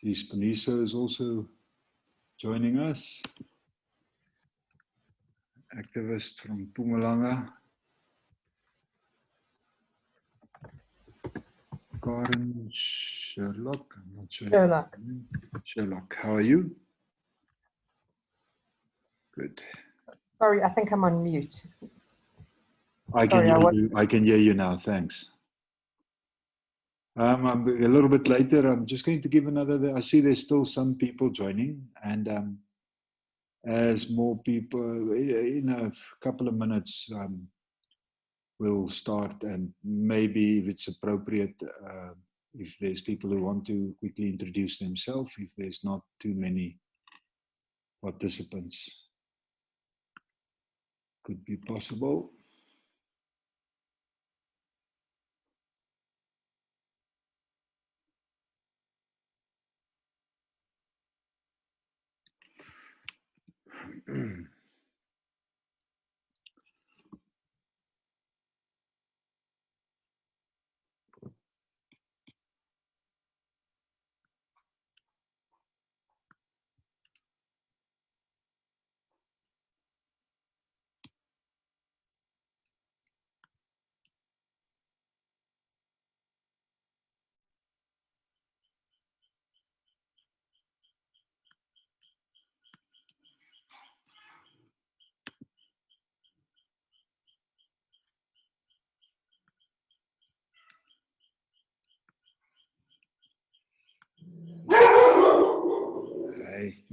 See, Spaniso is also joining us. Activist from Mpumalanga. Karen Sherlock. I'm not sure. Sherlock. Sherlock, how are you? Good. Sorry, I think I'm on mute. I can hear you now. Thanks. I'm a little bit later. I'm just going to give another. I see there's still some people joining, and as more people, in a couple of minutes, we'll start. And maybe if it's appropriate, if there's people who want to quickly introduce themselves, if there's not too many participants, could be possible. Hey.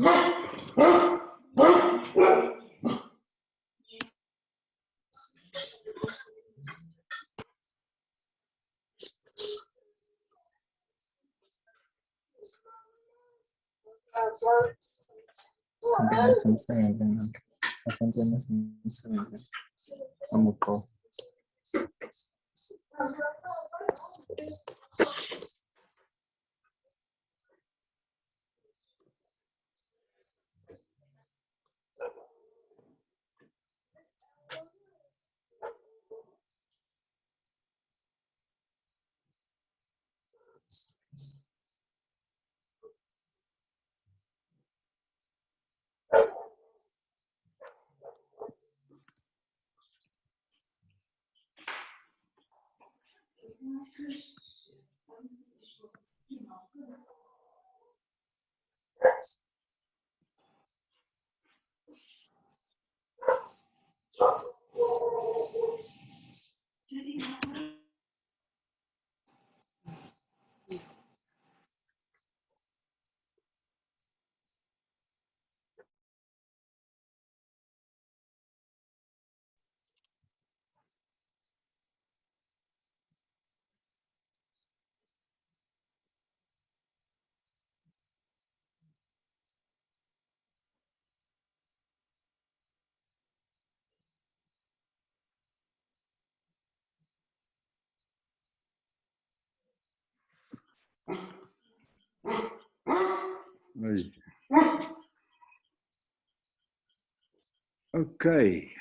Okay.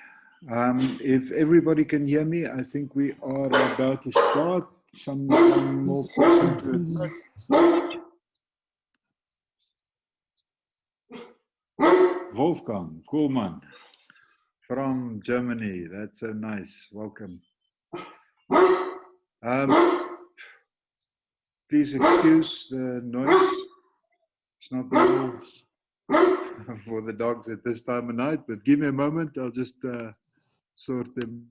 If everybody can hear me, I think we are about to start. Some more person to Wolfgang Kuhlmann from Germany. That's so nice. Welcome. Please excuse the noise. It's not normal for the dogs at this time of night, but give me a moment. I'll just sort them.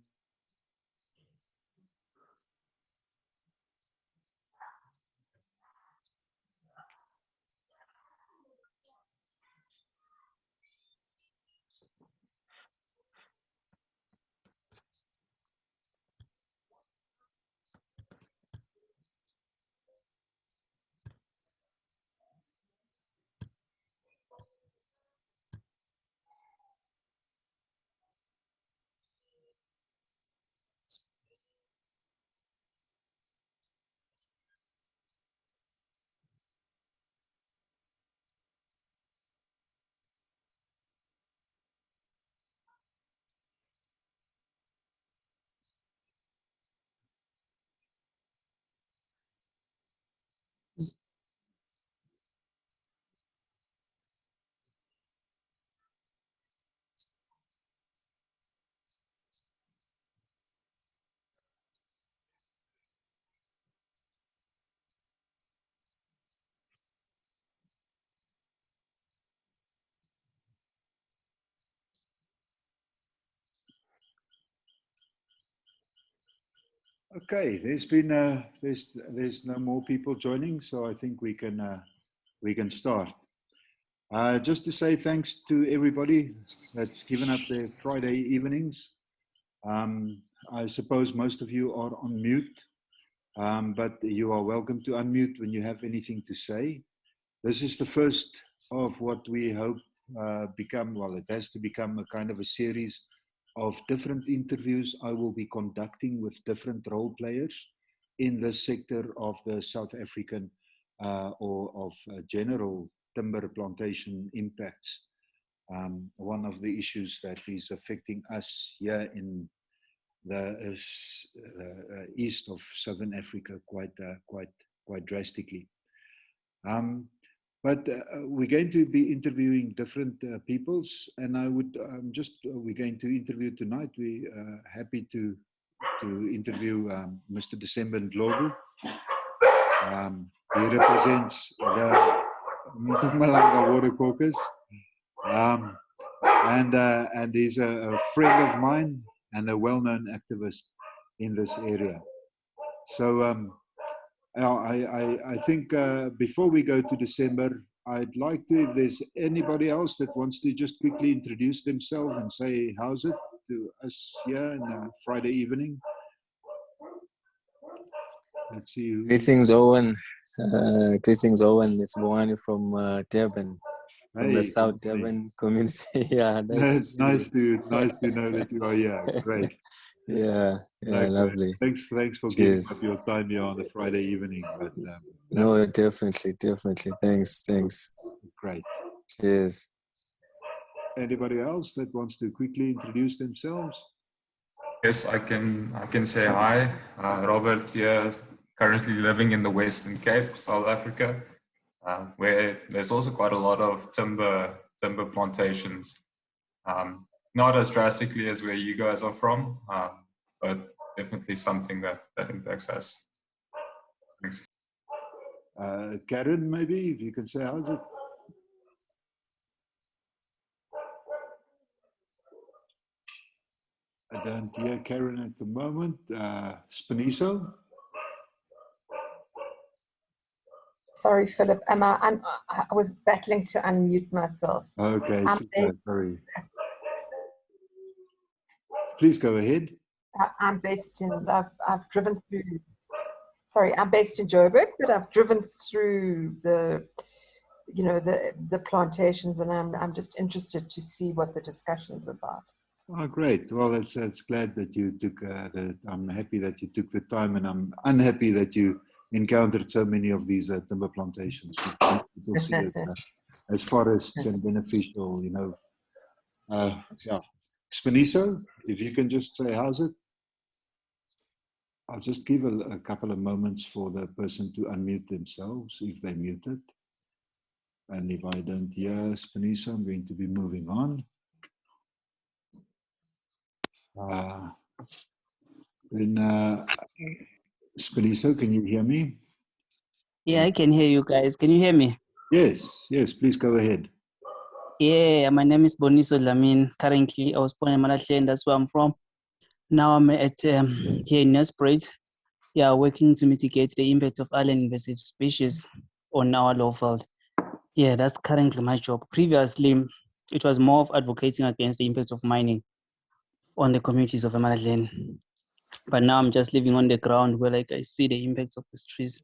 Okay, there's no more people joining, so I think we can start. Just to say thanks to everybody that's given up their Friday evenings. I suppose most of you are on mute, but you are welcome to unmute when you have anything to say. This is the first of what we hope become, well, it has to become a kind of a series of different interviews I will be conducting with different role players in this sector of the South African or of general timber plantation impacts. One of the issues that is affecting us here in the east of Southern Africa quite drastically. But we're going to be interviewing different peoples, and I would we're going to interview tonight. We are happy to interview Mr. December Ndhlovu. He represents the Mpumalanga Water Caucus, and he's a friend of mine and a well-known activist in this area. So I think before we go to December, I'd like to, if there's anybody else that wants to just quickly introduce themselves and say, how's it to us here on Friday evening. Let's see. Greetings, Owen. Greetings, Owen. It's Moani from Durban, from the South Durban community. Yeah, nice to know that you are here. Great. Yeah, No, lovely. Thanks for giving up your time here on the Friday evening. But no, definitely. Thanks. Great. Cheers. Anybody else that wants to quickly introduce themselves? Yes, I can say hi. Robert here, currently living in the Western Cape, South Africa, where there's also quite a lot of timber plantations. Not as drastically as where you guys are from, but definitely something that impacts us. Thanks. Karen, maybe, if you can say, how's it? I don't hear Karen at the moment. Spaniso? Sorry, Philip. I was battling to unmute myself. Okay, sorry. Please go ahead. I'm based in, I've driven through, sorry, I'm based in Joburg, but I've driven through the plantations, and I'm just interested to see what the discussion's about. Oh, great. Well, it's glad that you took I'm happy that you took the time, and I'm unhappy that you encountered so many of these timber plantations. People see it as forests and beneficial, yeah. Spaniso, if you can just say, how's it? I'll just give a couple of moments for the person to unmute themselves if they're muted. And if I don't hear Spaniso, I'm going to be moving on. Then Spaniso, can you hear me? Yeah, I can hear you guys. Can you hear me? Yes, please go ahead. Yeah, my name is Boniso Lamin. Currently, I was born in Malahleni, that's where I'm from. Now I'm at here in Nelspruit. Yeah, working to mitigate the impact of alien invasive species on our lawfield. Yeah, that's currently my job. Previously, it was more of advocating against the impact of mining on the communities of Malahleni. But now I'm just living on the ground where I see the impacts of these trees.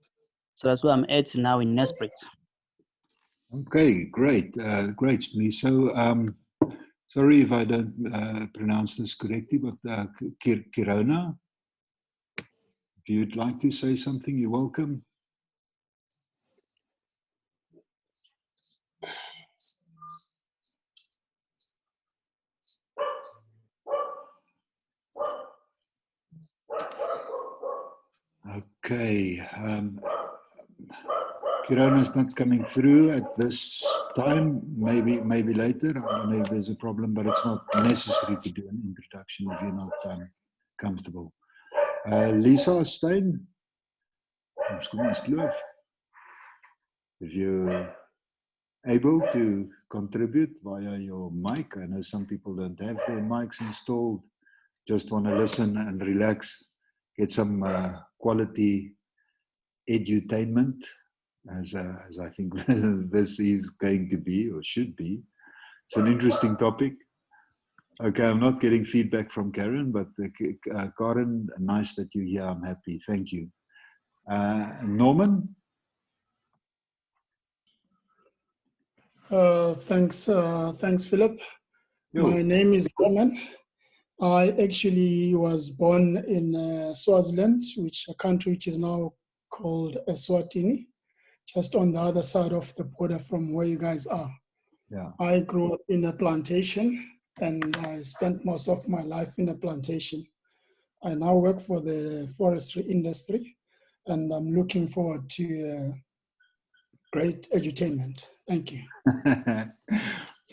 So that's where I'm at now in Nelspruit. Okay, great, Spaniso. Sorry if I don't pronounce this correctly, but Kirona, if you'd like to say something, you're welcome. Okay, Kirona's not coming through at this time. Maybe later. I don't know if there's a problem, but it's not necessary to do an introduction if you're not comfortable. Lisa Stein, if you're able to contribute via your mic. I know some people don't have their mics installed, just want to listen and relax, get some quality edutainment, as I think this is going to be or should be. It's an interesting topic. Okay, I'm not getting feedback from Karen, but Karen, nice that you're here. I'm happy. Thank you. Norman? Thanks, Philip. Yo. My name is Norman. I actually was born in Swaziland, a country which is now called Eswatini, just on the other side of the border from where you guys are. Yeah. I grew up in a plantation, and I spent most of my life in a plantation. I now work for the forestry industry, and I'm looking forward to great edutainment. Thank you.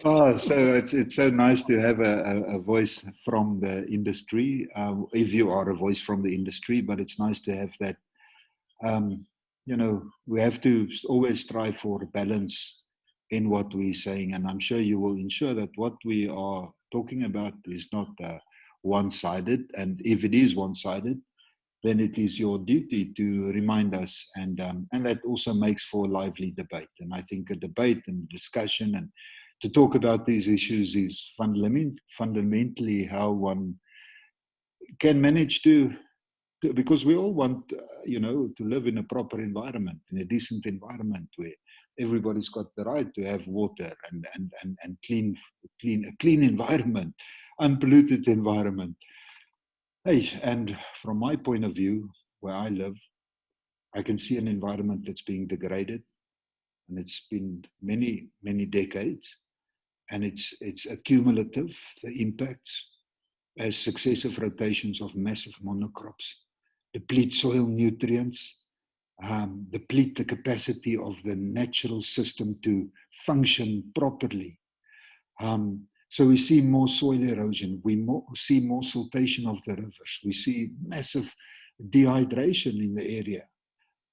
Oh, so it's so nice to have a voice from the industry, if you are a voice from the industry, but it's nice to have that. You know, we have to always strive for balance in what we're saying, and I'm sure you will ensure that what we are talking about is not one-sided, and if it is one-sided, then it is your duty to remind us, and that also makes for lively debate. And I think a debate and discussion and to talk about these issues is fundamentally how one can manage to because we all want, you know, to live in a proper environment, in a decent environment where everybody's got the right to have water and clean environment, unpolluted environment. Hey, and from my point of view, where I live, I can see an environment that's being degraded, and it's been many, many decades, and it's accumulative, the impacts, as successive rotations of massive monocrops deplete soil nutrients, deplete the capacity of the natural system to function properly. So we see more soil erosion, we see more siltation of the rivers, we see massive dehydration in the area.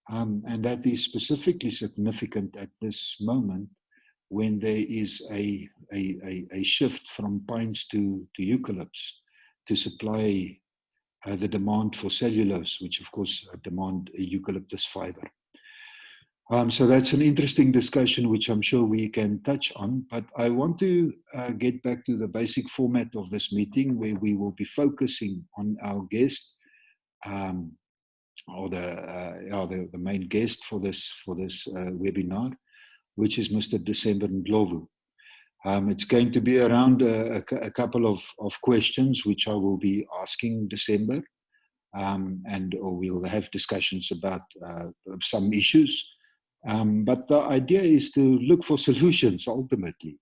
And that is specifically significant at this moment when there is a shift from pines to eucalypts to supply the demand for cellulose, which of course demand a eucalyptus fiber. So that's an interesting discussion, which I'm sure we can touch on, but I want to get back to the basic format of this meeting, where we will be focusing on our guest, or the main guest for this webinar, which is Mr. December Ndhlovu. It's going to be around a couple of questions, which I will be asking December, or we'll have discussions about some issues. But the idea is to look for solutions ultimately,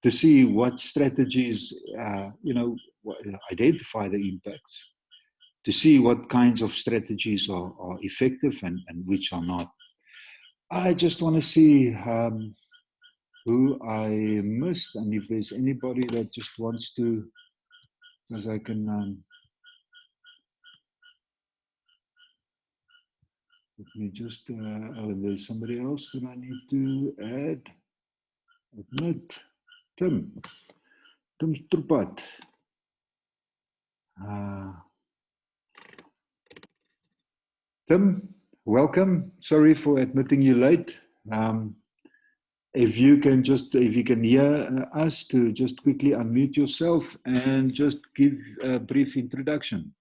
to see what strategies, identify the impacts, to see what kinds of strategies are effective and which are not. I just want to see who I missed, and if there's anybody that just wants to, as I can, let me just, there's somebody else that I need to add. Admit, Tim Strupat. Tim, welcome. Sorry for admitting you late. If you can hear us, to just quickly unmute yourself and just give a brief introduction.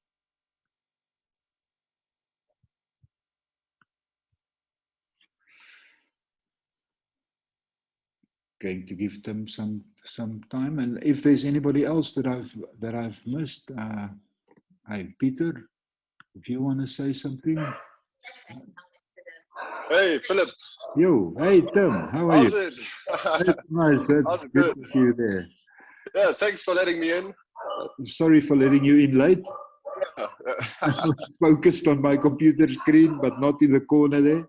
Going to give them some time, and if there's anybody else that I've missed, hi Peter, if you want to say something. Hey Philip. Yo, hey Tim, how are you? It? Nice, that's good to see you there. Yeah, thanks for letting me in. Sorry for letting you in late. I was focused on my computer screen, but not in the corner there.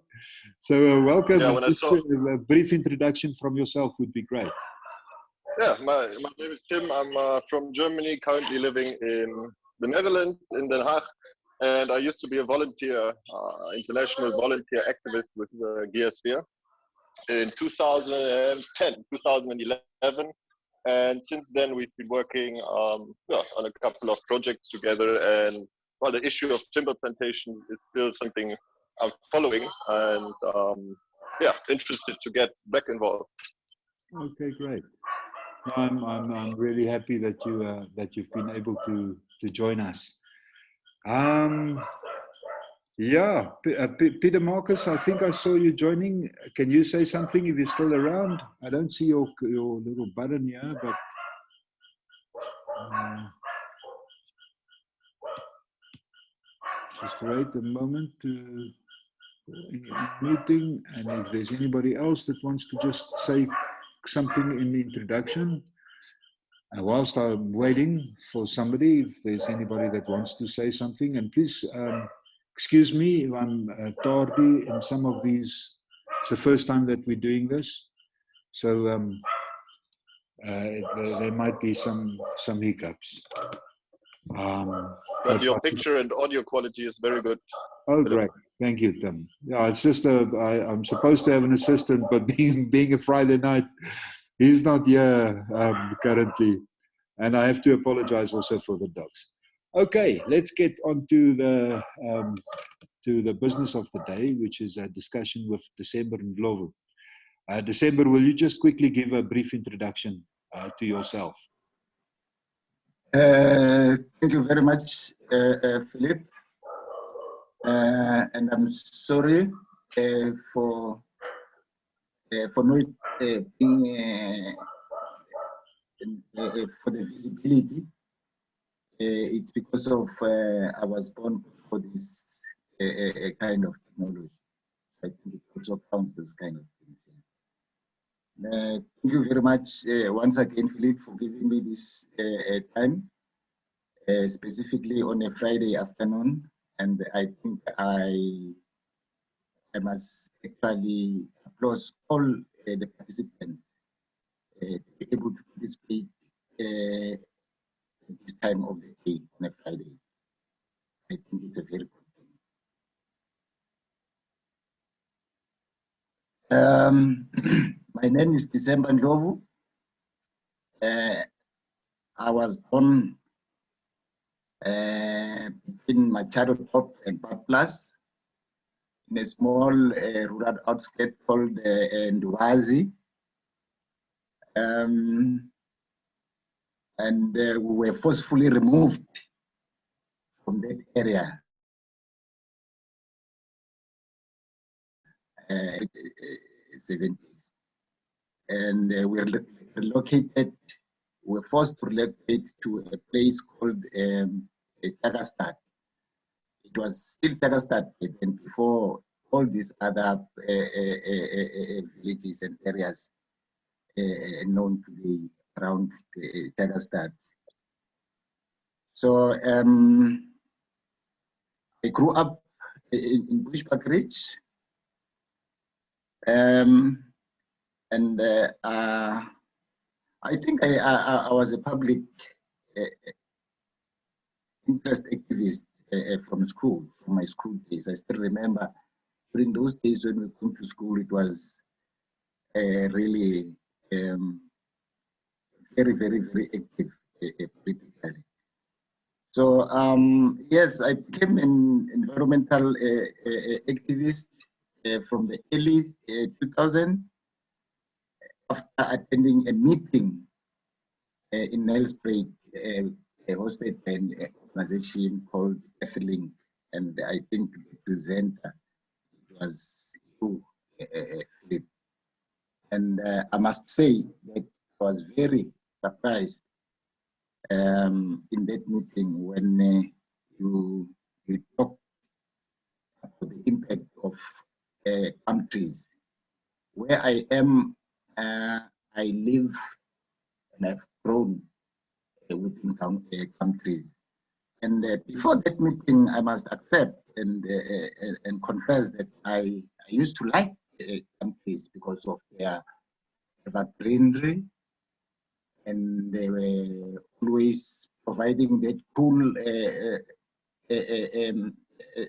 So welcome. Yeah, a brief introduction from yourself would be great. Yeah, my name is Tim. I'm from Germany, currently living in the Netherlands, in Den Haag. And I used to be a volunteer, international volunteer activist with GeaSphere in 2010, 2011. And since then, we've been working on a couple of projects together. And well, the issue of timber plantation is still something I'm following, and yeah, interested to get back involved. Okay, great. I'm really happy that you've been able to join us. Yeah, Peter Marcus, I think I saw you joining. Can you say something if you're still around? I don't see your little button here, but just wait a moment to meeting, and if there's anybody else that wants to just say something in the introduction. Whilst I'm waiting for somebody, if there's anybody that wants to say something, and please excuse me if I'm tardy in some of these. It's the first time that we're doing this, so there might be some hiccups. But your picture and audio quality is very good. Oh, great. Thank you, Tim. Yeah, it's just I'm supposed to have an assistant, but being a Friday night, he's not here currently. And I have to apologize also for the dogs. Okay, let's get on to the business of the day, which is a discussion with December Ndhlovu. December, will you just quickly give a brief introduction to yourself? Thank you very much, Philip. And I'm sorry for not being for the visibility. It's because of I was born for this kind of technology. I think it also counts those kind of things. Thank you very much once again, Philip, for giving me this time, specifically on a Friday afternoon. And I think I must actually applaud all the participants to be able to participate at this time of the day on a Friday. I think it's a very good thing. My name is December Ndhlovu. I was born between Machado Top and Paplas in a small rural outskirt called Ndwazi. And we were forcefully removed from that area. 70s. And we were forced to relocate to a place called Tagastad. It was still Tagastad and before all these other villages and areas known to be around Tagastad. So I grew up in Bushbuck Ridge. And I think I was a public interest activist from school, from my school days. I still remember during those days when we came to school, it was really very, very, very active politically. So yes, I became an environmental activist from the early 2000s after attending a meeting in Nelspruit hosted by an organization called Ethelink, and I think the presenter was you, Philip. And I must say that I was very surprised in that meeting when you talked about the impact of countries. Where I am, I live and I've grown within countries. And before that meeting, I must accept and confess that I used to like countries because of their greenery, and they were always providing that cool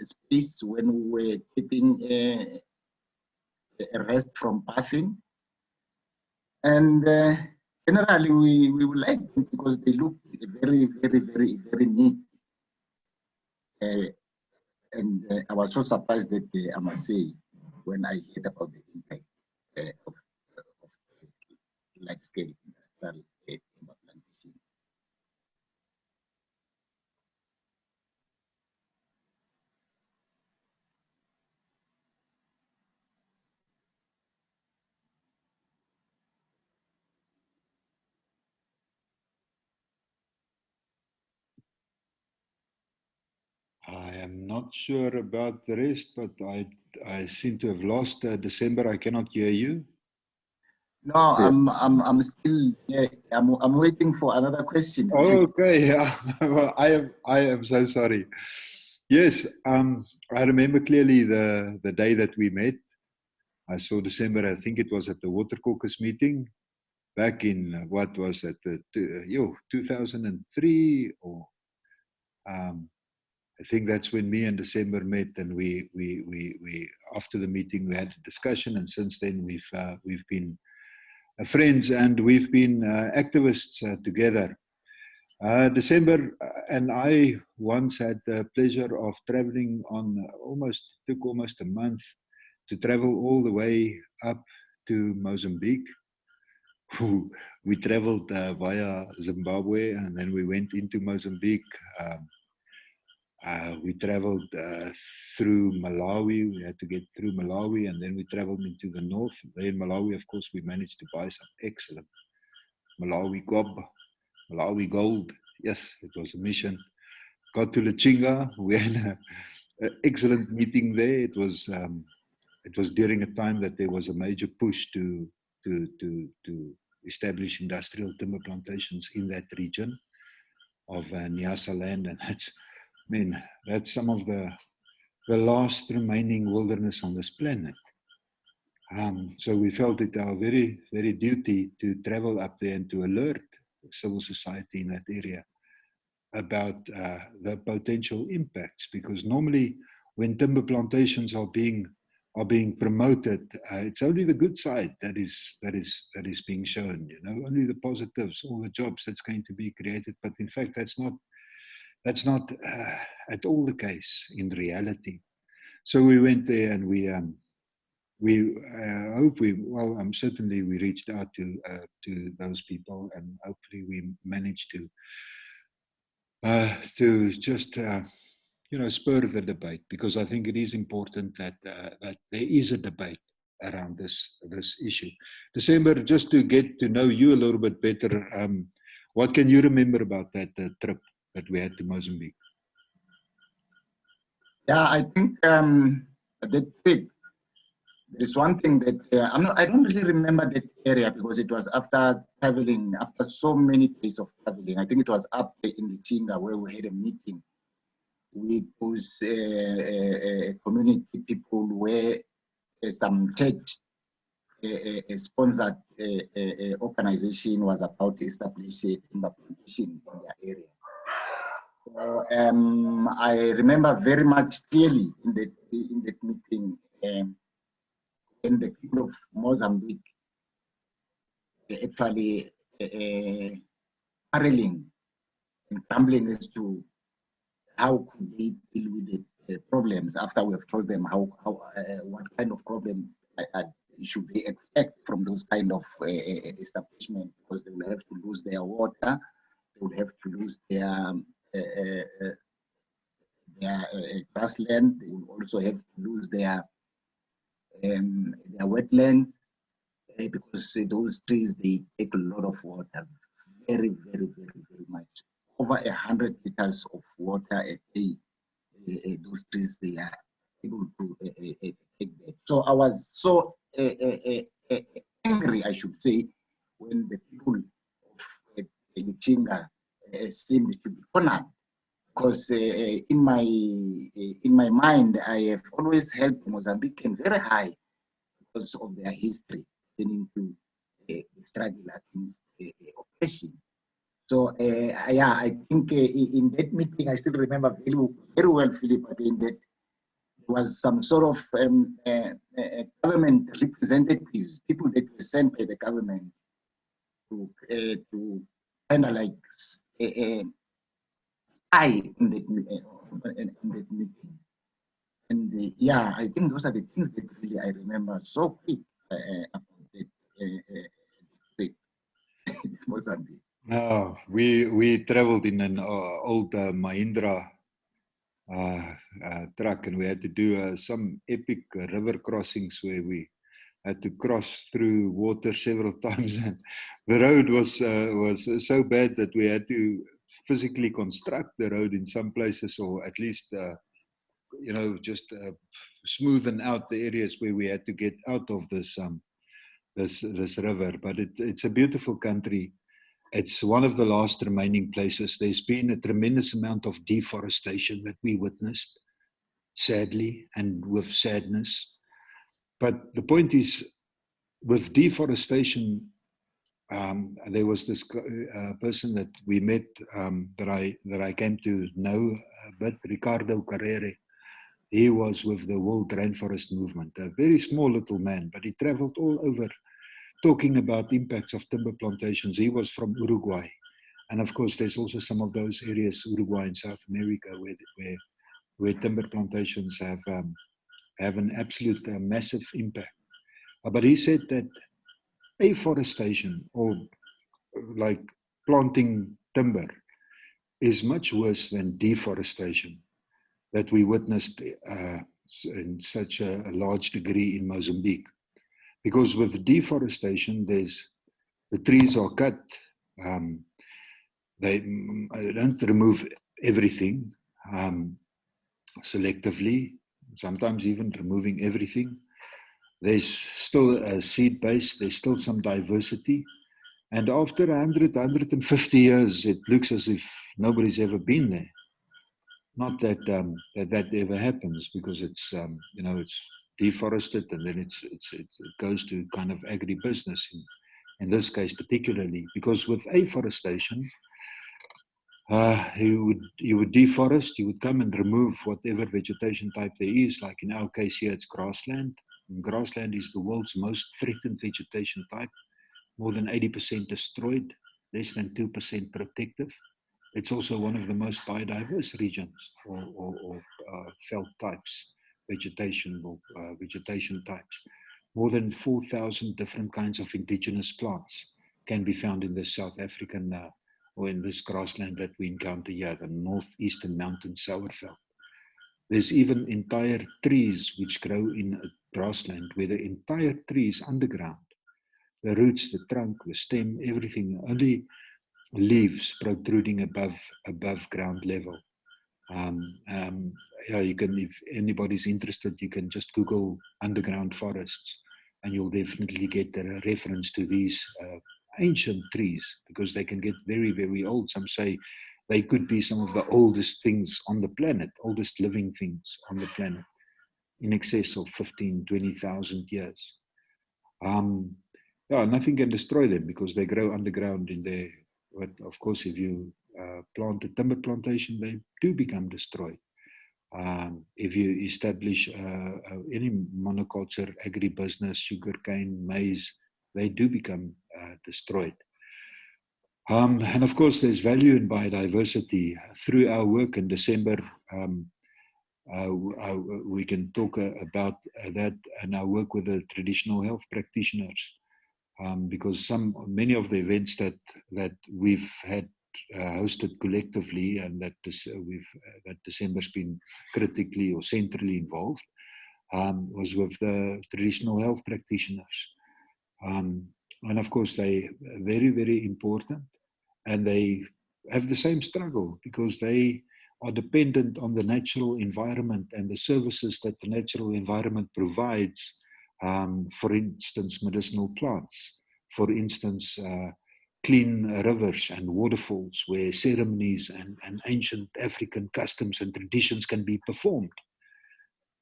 space when we were taking a rest from bathing. And generally, we would like them because they look very, very, very, very neat. I was so surprised that I must say, when I heard about the impact of large-scale industrial timber plantations. I am not sure about the rest, but I seem to have lost December. I cannot hear you. No, Yeah. I'm still here. I'm waiting for another question. Okay, yeah. Well, I am so sorry. Yes, I remember clearly the day that we met. I saw December. I think it was at the Water Caucus meeting back in what was it, 2003 or. I think that's when me and December met, and we after the meeting we had a discussion, and since then we've been friends and we've been activists together. December and I once had the pleasure of traveling on took almost a month to travel all the way up to Mozambique. We traveled via Zimbabwe, and then we went into Mozambique. We traveled through Malawi. We had to get through Malawi, and then we traveled into the north. There in Malawi, of course, we managed to buy some excellent Malawi gold. Yes, it was a mission. Got to Lichinga. We had an excellent meeting there. It was during a time that there was a major push to establish industrial timber plantations in that region of Nyasa land, and that's some of the last remaining wilderness on this planet. So we felt it our very, very duty to travel up there and to alert civil society in that area about the potential impacts, because normally when timber plantations are being promoted, it's only the good side that is being shown. Only the positives, all the jobs that's going to be created. But in fact, that's not at all the case in reality. So we went there, and certainly we reached out to those people, and hopefully we managed to just spur the debate, because I think it is important that there is a debate around this issue. December, just to get to know you a little bit better, what can you remember about that trip that we had to Mozambique? Yeah, I think that trip, there's one thing that I don't really remember that area, because it was after traveling, after so many days of traveling. I think it was up in Lichinga where we had a meeting with those community people, where some church sponsored organization was about to establish a timber plantation in their area. So, I remember very much clearly in that meeting, when the people of Mozambique actually quarreling and grumbling as to how could they deal with the problems after we have told them what kind of problem should they expect from those kind of establishment, because they will have to lose their water, they will have to lose their grassland, they will also have to lose their wetlands, because those trees, they take a lot of water, very, very, very, very much. Over 100 liters of water a day. Those trees, they are able to take that. So I was so angry, I should say, when the people of Lichinga seemed to be cornered, because in my mind, I have always held the Mozambican very high because of their history pertaining to the struggle against oppression. So yeah, I think in that meeting, I still remember very well, Philip, again, that there was some sort of government representatives, people that were sent by the government to kind of like eye on that meeting. And yeah, I think those are the things that really I remember so quick about that trip in Mozambique. No, we traveled in an old Mahindra truck, and we had to do some epic river crossings where we had to cross through water several times, and the road was so bad that we had to physically construct the road in some places, or at least you know, just smoothen out the areas where we had to get out of this this river. But it's a beautiful country. It's one of the last remaining places. There's been a tremendous amount of deforestation that we witnessed, sadly, and with sadness. But the point is, with deforestation, there was this person that we met that I came to know, but Ricardo Carrera. He was with the World Rainforest Movement, a very small little man, but he traveled all over talking about the impacts of timber plantations. He was from Uruguay. And of course, there's also some of those areas, Uruguay and South America, where timber plantations have an absolute massive impact. But he said that afforestation, or like planting timber, is much worse than deforestation that we witnessed in such a large degree in Mozambique. Because with deforestation, the trees are cut. They don't remove everything selectively, sometimes even removing everything. There's still a seed base, there's still some diversity. And after 100, 150 years, it looks as if nobody's ever been there. Not that that ever happens, because it's you know, it's deforested, and then it goes to kind of agribusiness in this case particularly, because with afforestation, you would deforest, you would come and remove whatever vegetation type there is. Like in our case here, it's grassland. And grassland is the world's most threatened vegetation type, more than 80% destroyed, less than 2% protective. It's also one of the most biodiverse regions, or felt types, vegetation types. More than 4,000 different kinds of indigenous plants can be found in the South African, or in this grassland that we encounter here, the northeastern mountain sauerveld. There's even entire trees which grow in a grassland, where the entire tree is underground. The roots, the trunk, the stem, everything, only leaves protruding above ground level. Yeah, you can, if anybody's interested, you can just Google underground forests, and you'll definitely get a reference to these ancient trees, because they can get very, very old. Some say they could be some of the oldest things on the planet, oldest living things on the planet, in excess of 15, 20,000 years. Yeah, nothing can destroy them because they grow underground in there. But of course, if you plant a timber plantation, they do become destroyed. If you establish any monoculture, agribusiness, sugarcane, maize, they do become destroyed. And of course, there's value in biodiversity. Through our work in December, we can talk about that, and our work with the traditional health practitioners. Because many of the events that we've had hosted collectively, and that December's been critically or centrally involved, was with the traditional health practitioners. And of course, they are very, very important, and they have the same struggle because they are dependent on the natural environment and the services that the natural environment provides. For instance, medicinal plants, for instance, clean rivers and waterfalls where ceremonies and ancient African customs and traditions can be performed.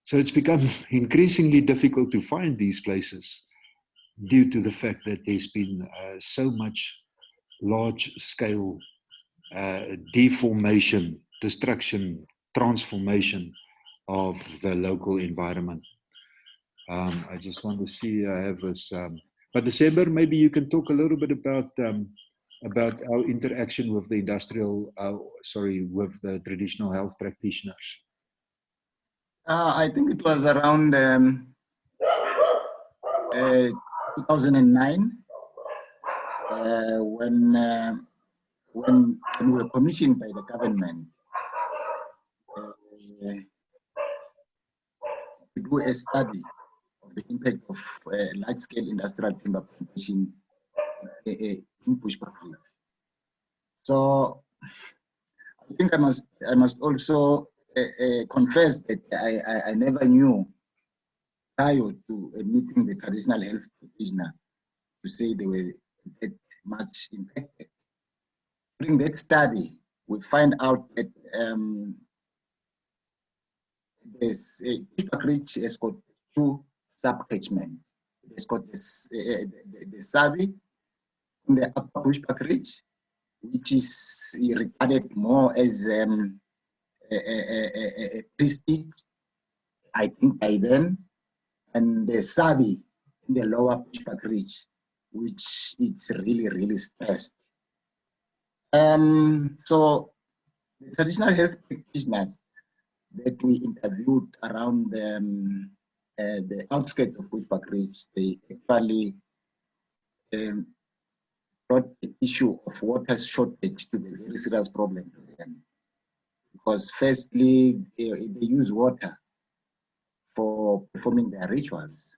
So it's become increasingly difficult to find these places due to the fact that there's been so much large-scale deformation, destruction, transformation of the local environment. I just want to see, I have this, but December, maybe you can talk a little bit about about our interaction with the with the traditional health practitioners? I think it was around 2009 when we were commissioned by the government to do a study of the impact of large-scale industrial timber plantation in Bushbuckridge. So I think I must also confess that I never knew prior to meeting the traditional health practitioner to say they were that much impacted. During that study, we find out that Bushbuckridge has got two sub-catchments. It's got the Sabi in the upper Bushbuckridge, which is regarded more as a prestige, I think, by then, and the Sabi in the lower Bushbuckridge, which it's really, really stressed. So the traditional health practitioners that we interviewed around the outskirts of Bushbuckridge, they actually brought the issue of water shortage to be a very serious problem to them. Because firstly, they use water for performing their rituals.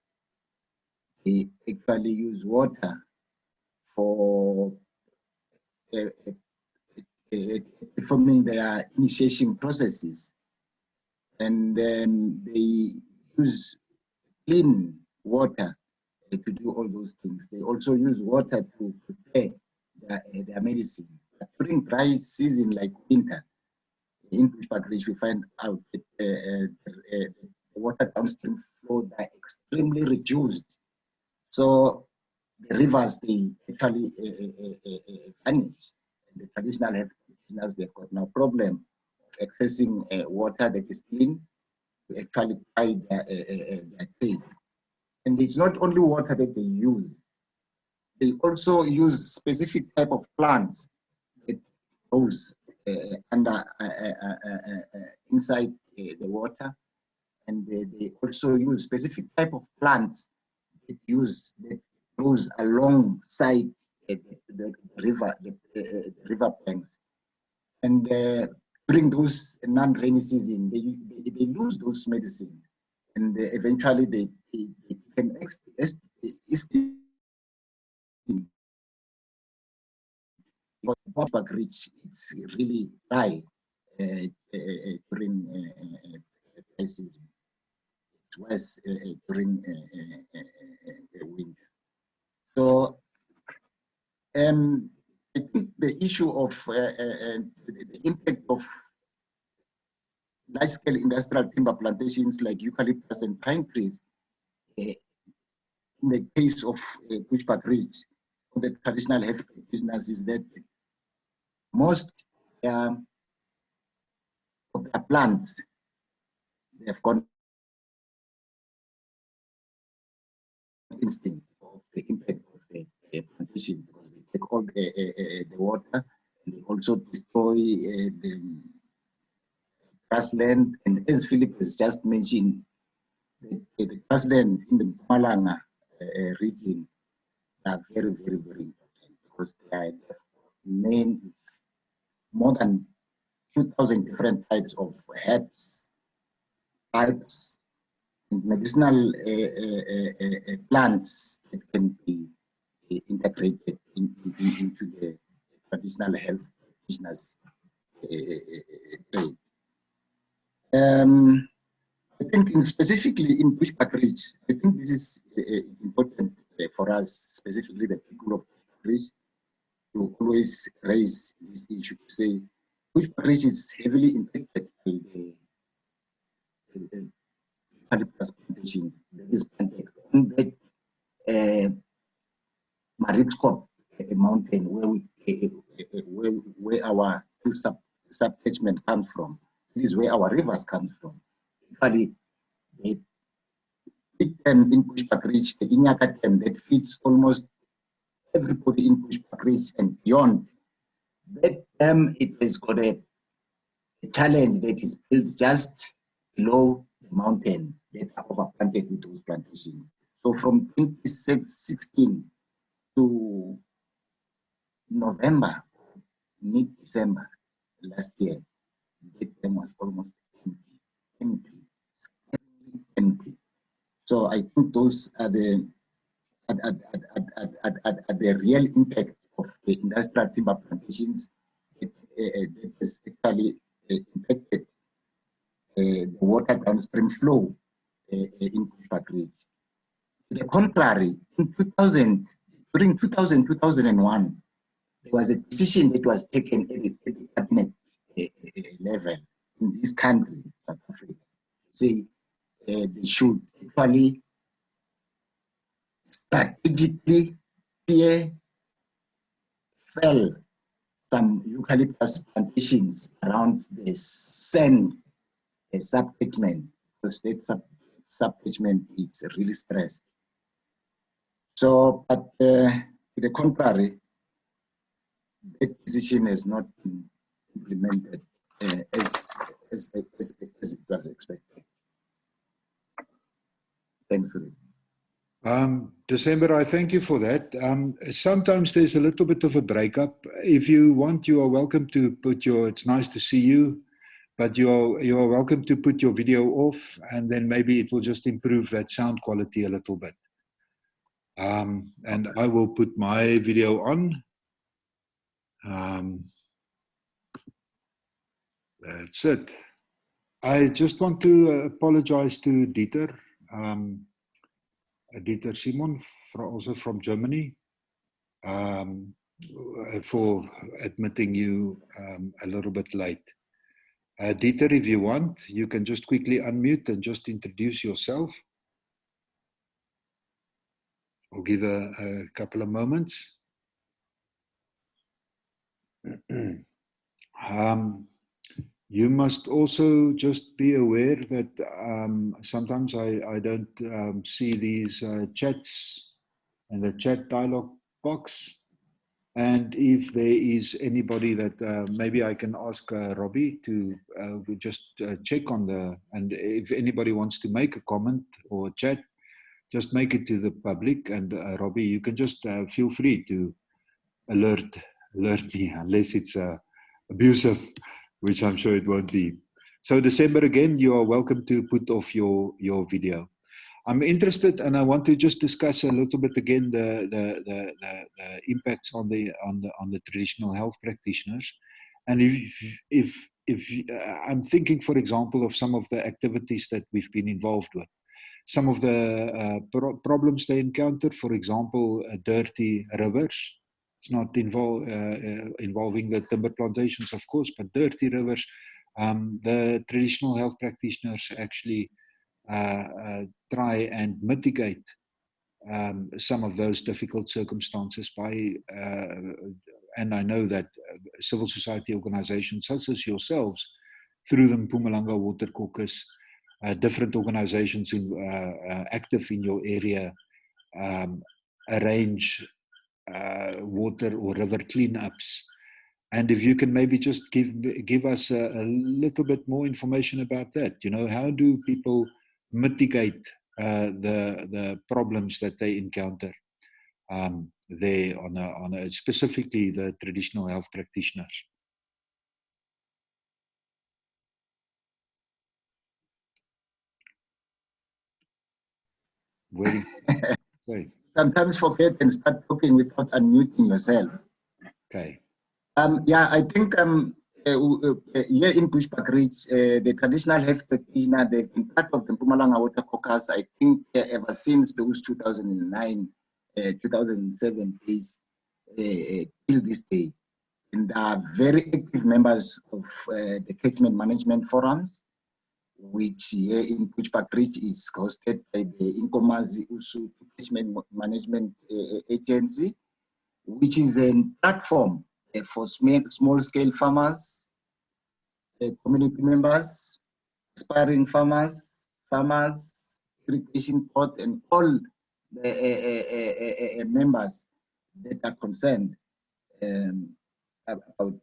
They actually use water for performing their initiation processes. And they use clean water to do all those things. They also use water to prepare their medicine. But during dry season like winter, in Bushbuckridge, we find out that the water downstream flow are extremely reduced. So the rivers, they actually vanish. And the traditional health practitioners, they've got no problem accessing water that is clean to actually provide their trade. And it's not only water that they use. They also use specific type of plants that grows under inside the water, and they also use specific type of plants that grows alongside the river banks. And during those non-rainy season, they lose those medicine, and eventually they become Bushbuckridge, it's really dry during dry season. It was during winter. So I think the issue of the impact of large-scale industrial timber plantations like eucalyptus and pine trees, in the case of Bushbuckridge, the traditional health practitioners, is that most of the plants, they have gone instinct of the impact of the plantation, because they take all the water, and they also destroy the grassland. And as Philip has just mentioned, the grassland in the Mpumalanga region are very, very, very important, because they are more than 2,000 different types of herbs, bulbs, and medicinal plants that can be integrated into the traditional health practitioners trade. I think specifically in Bushbuckridge, I think this is important for us, specifically the people of Bushbuckridge, to always raise this issue, to say Bushbuckridge is heavily impacted by the eucalyptus plantations that is planted on that Maripskop mountain where our two sub-catchment comes from. This is where our rivers come from. Actually, the big dam in Bushbuckridge, the Inyaka dam, that feeds almost everybody in Bushbuckridge and beyond. That dam, it has got a challenge that is built just below the mountain that are overplanted with those plantations. So from 2016 to November, mid-December last year, that dam was almost empty. So I think those are the real impact of the industrial timber plantations that has actually impacted the water downstream flow in Bushbuckridge. To the contrary, in 2001, there was a decision that was taken at the cabinet level in this country, South Africa, to say they should actually strategically fell some eucalyptus plantations around the sand subcatchment, because that subcatchment is really stressed. So, but to the contrary, that decision has not been implemented as it was expected. Thank you. December, I thank you for that. Sometimes there's a little bit of a breakup. If you want, you are welcome to put your, it's nice to see you, but you are welcome to put your video off, and then maybe it will just improve that sound quality a little bit. And I will put my video on. That's it. I just want to apologize to Dieter. Dieter Simon, also from Germany, for admitting you a little bit late. Dieter, if you want, you can just quickly unmute and just introduce yourself. I'll give a couple of moments. You must also just be aware that sometimes I don't see these chats and the chat dialog box. And if there is anybody that maybe I can ask Robbie to just check on the, and if anybody wants to make a comment or chat, just make it to the public. And Robbie, you can just feel free to alert me, unless it's abusive, which I'm sure it won't be. So December, again, you are welcome to put off your video. I'm interested, and I want to just discuss a little bit again the impacts on the traditional health practitioners. And if I'm thinking, for example, of some of the activities that we've been involved with, some of the problems they encounter, for example, dirty rivers. It's not involving the timber plantations, of course, but dirty rivers. The traditional health practitioners actually try and mitigate some of those difficult circumstances by, and I know that civil society organizations such as yourselves, through the Mpumalanga Water Caucus, different organizations active in your area, arrange water or river cleanups. And if you can maybe just give us a little bit more information about that. You know, how do people mitigate the problems that they encounter there on a specifically the traditional health practitioners? Waiting. Sorry. Sometimes forget and start talking without unmuting yourself. Okay. Yeah, I think here in Bushbuckridge, the traditional health practitioner, they've been part of the Mpumalanga Water Caucus, I think, ever since those 2009, 2007 days till this day. And are very active members of the catchment management forums, which here in Bushbuckridge is hosted by the Inkomazi Usu Catchment Management Agency, which is a platform for small-scale farmers, community members, aspiring farmers, irrigation board, and all the members that are concerned about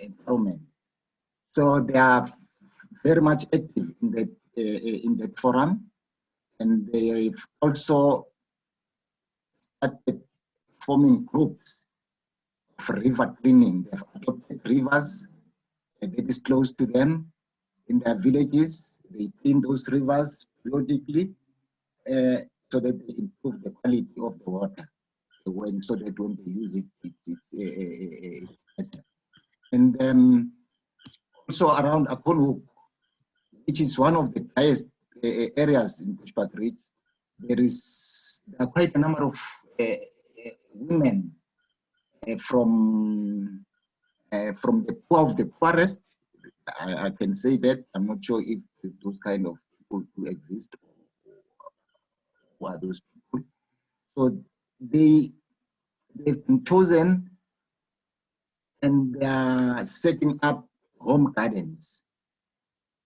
environment. So they are very much active in that forum, and they've also started forming groups of river cleaning. They've adopted rivers that is close to them in their villages. They clean those rivers periodically so that they improve the quality of the water. So that when they use it, it's better. And also around Akonhoek, which is one of the highest areas in Bushbuck-Ridge, there are quite a number of women from the poor of the poorest. I can say that. I'm not sure if those kind of people do exist, or who are those people. So they've been chosen, and they are setting up home gardens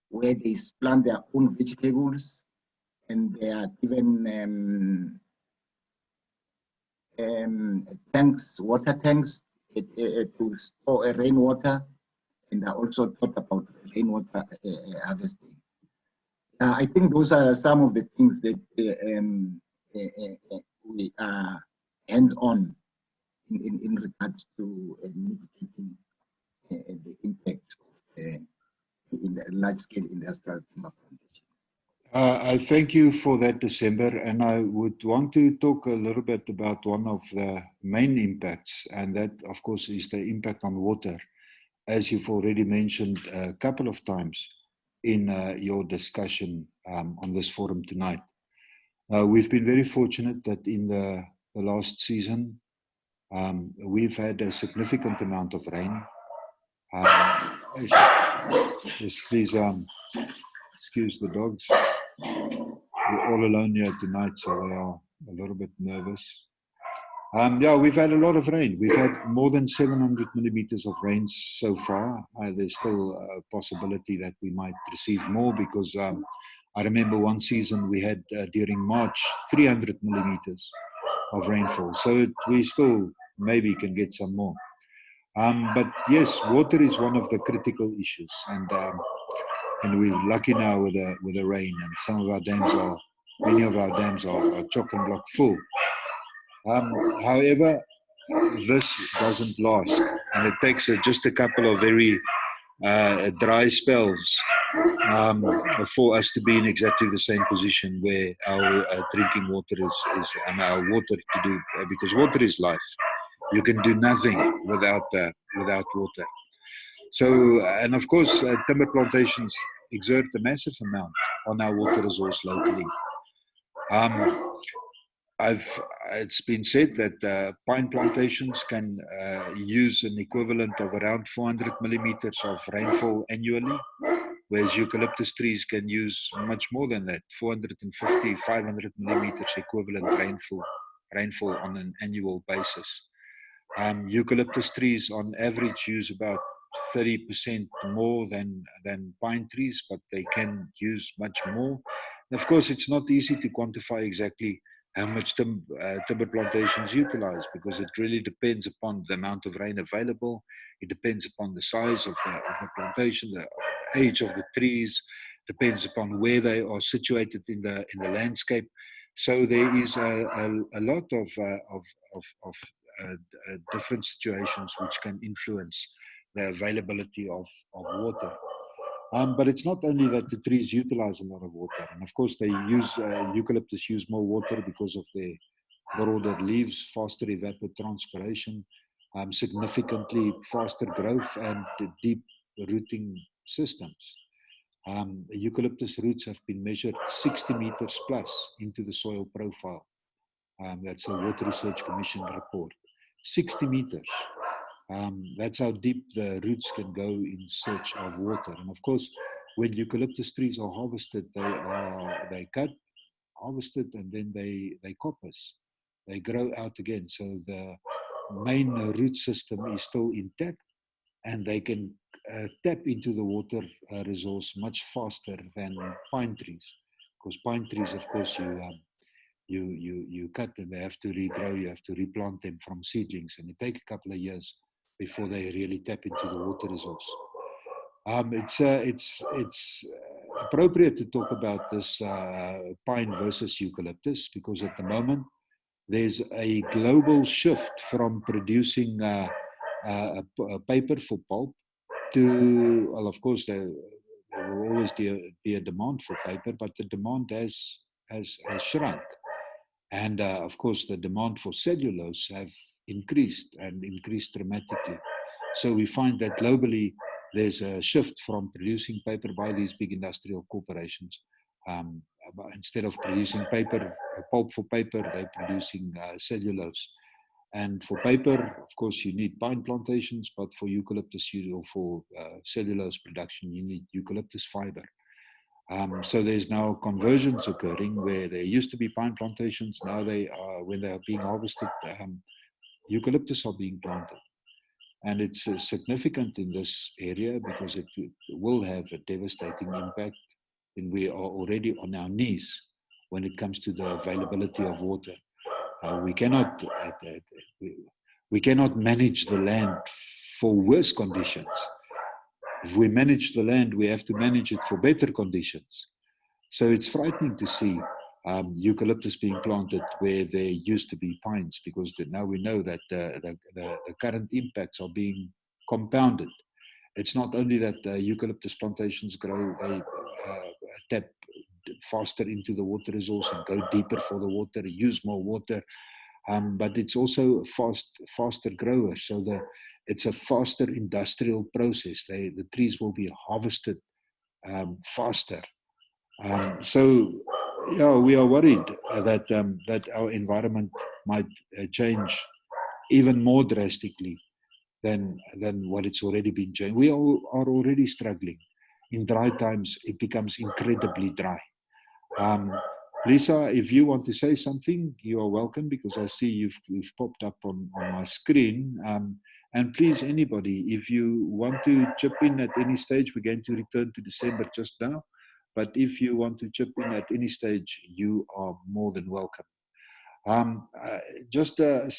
where they plant their own vegetables, and they are given tanks, water tanks to store rainwater, and are also taught about rainwater harvesting. I think those are some of the things that we are hands-on in regards to mitigating the impact of in the large-scale industrial timber plantation. I thank you for that, December, and I would want to talk a little bit about one of the main impacts, and that, of course, is the impact on water, as you've already mentioned a couple of times in your discussion on this forum tonight. We've been very fortunate that in the last season, we've had a significant amount of rain. Just please excuse the dogs. We're all alone here tonight, so they are a little bit nervous. Yeah, we've had a lot of rain. We've had more than 700 millimeters of rain so far. There's still a possibility that we might receive more, because I remember one season we had during March 300 millimeters of rainfall. So we still maybe can get some more. But yes, water is one of the critical issues, and we're lucky now with the rain, and some of our dams are, many of our dams are chock and block full. However, this doesn't last, and it takes just a couple of very dry spells for us to be in exactly the same position where our drinking water is and our water to do, because water is life. You can do nothing without water. So, and of course, timber plantations exert a massive amount on our water resource locally. It's been said that pine plantations can use an equivalent of around 400 millimeters of rainfall annually, whereas eucalyptus trees can use much more than that, 450, 500 millimeters equivalent rainfall on an annual basis. Eucalyptus trees on average use about 30% more than pine trees, but they can use much more. And of course, it's not easy to quantify exactly how much timber plantations utilize, because it really depends upon the amount of rain available. It depends upon the size of the plantation, the age of the trees, depends upon where they are situated in the landscape. So there is a lot of different situations which can influence the availability of water. But it's not only that the trees utilize a lot of water, and of course they use eucalyptus use more water because of their broader leaves, faster evapotranspiration, significantly faster growth, and deep rooting systems. The eucalyptus roots have been measured 60 meters plus into the soil profile. That's a Water Research Commission report. 60 meters. That's how deep the roots can go in search of water. And of course, when eucalyptus trees are harvested, they cut, harvested, and then they coppice. They grow out again. So the main root system is still intact, and they can tap into the water resource much faster than pine trees. Because pine trees, of course, you cut and they have to regrow. You have to replant them from seedlings, and it takes a couple of years before they really tap into the water resource. It's appropriate to talk about this pine versus eucalyptus, because at the moment there's a global shift from producing paper for pulp to, well, of course, there will always be a demand for paper, but the demand has shrunk. And of course, the demand for cellulose have increased dramatically. So we find that globally, there's a shift from producing paper by these big industrial corporations. Instead of producing paper, pulp for paper, they're producing cellulose. And for paper, of course, you need pine plantations, but for eucalyptus, or for cellulose production, you need eucalyptus fiber. So there's now conversions occurring where there used to be pine plantations. Now they are, when they are being harvested, eucalyptus are being planted. And it's significant in this area because it will have a devastating impact, and we are already on our knees when it comes to the availability of water. We cannot manage the land for worse conditions. If we manage the land, we have to manage it for better conditions. So it's frightening to see eucalyptus being planted where there used to be pines, because now we know that the current impacts are being compounded. It's not only that eucalyptus plantations grow, they tap faster into the water resource and go deeper for the water, use more water, but it's also faster growers. So it's a faster industrial process. The trees will be harvested faster. So yeah, we are worried that our environment might change even more drastically than what it's already been changed. We are already struggling. In dry times, it becomes incredibly dry. Lisa, if you want to say something, you are welcome, because I see you've popped up on my screen. And please, anybody, if you want to chip in at any stage, we're going to return to December just now. But if you want to chip in at any stage, you are more than welcome. Just a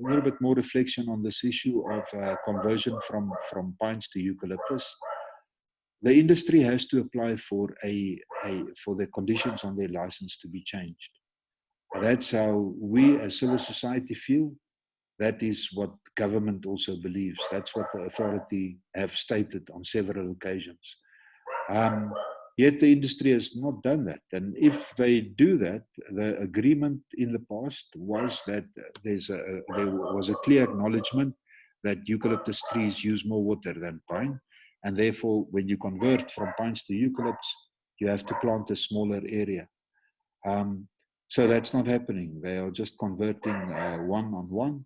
little bit more reflection on this issue of conversion from pines to eucalyptus. The industry has to apply for the conditions on their license to be changed. That's how we as civil society feel. That is what government also believes. That's what the authority have stated on several occasions. Yet the industry has not done that. And if they do that, the agreement in the past was that there was a clear acknowledgement that eucalyptus trees use more water than pine. And therefore, when you convert from pines to eucalyptus, you have to plant a smaller area. So that's not happening. They are just converting one on one.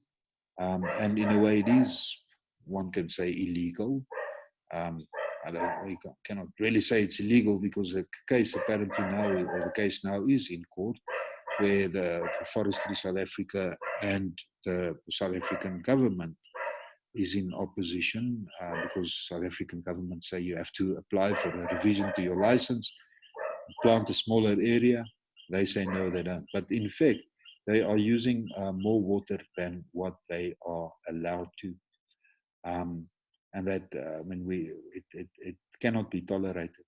And in a way, it is, one can say, illegal. We cannot really say it's illegal, because the case apparently now, or the case now is in court, where the Forestry South Africa and the South African government is in opposition, because South African government say you have to apply for a revision to your license, plant a smaller area. They say no, they don't. But in fact, they are using more water than what they are allowed to. And that it cannot be tolerated.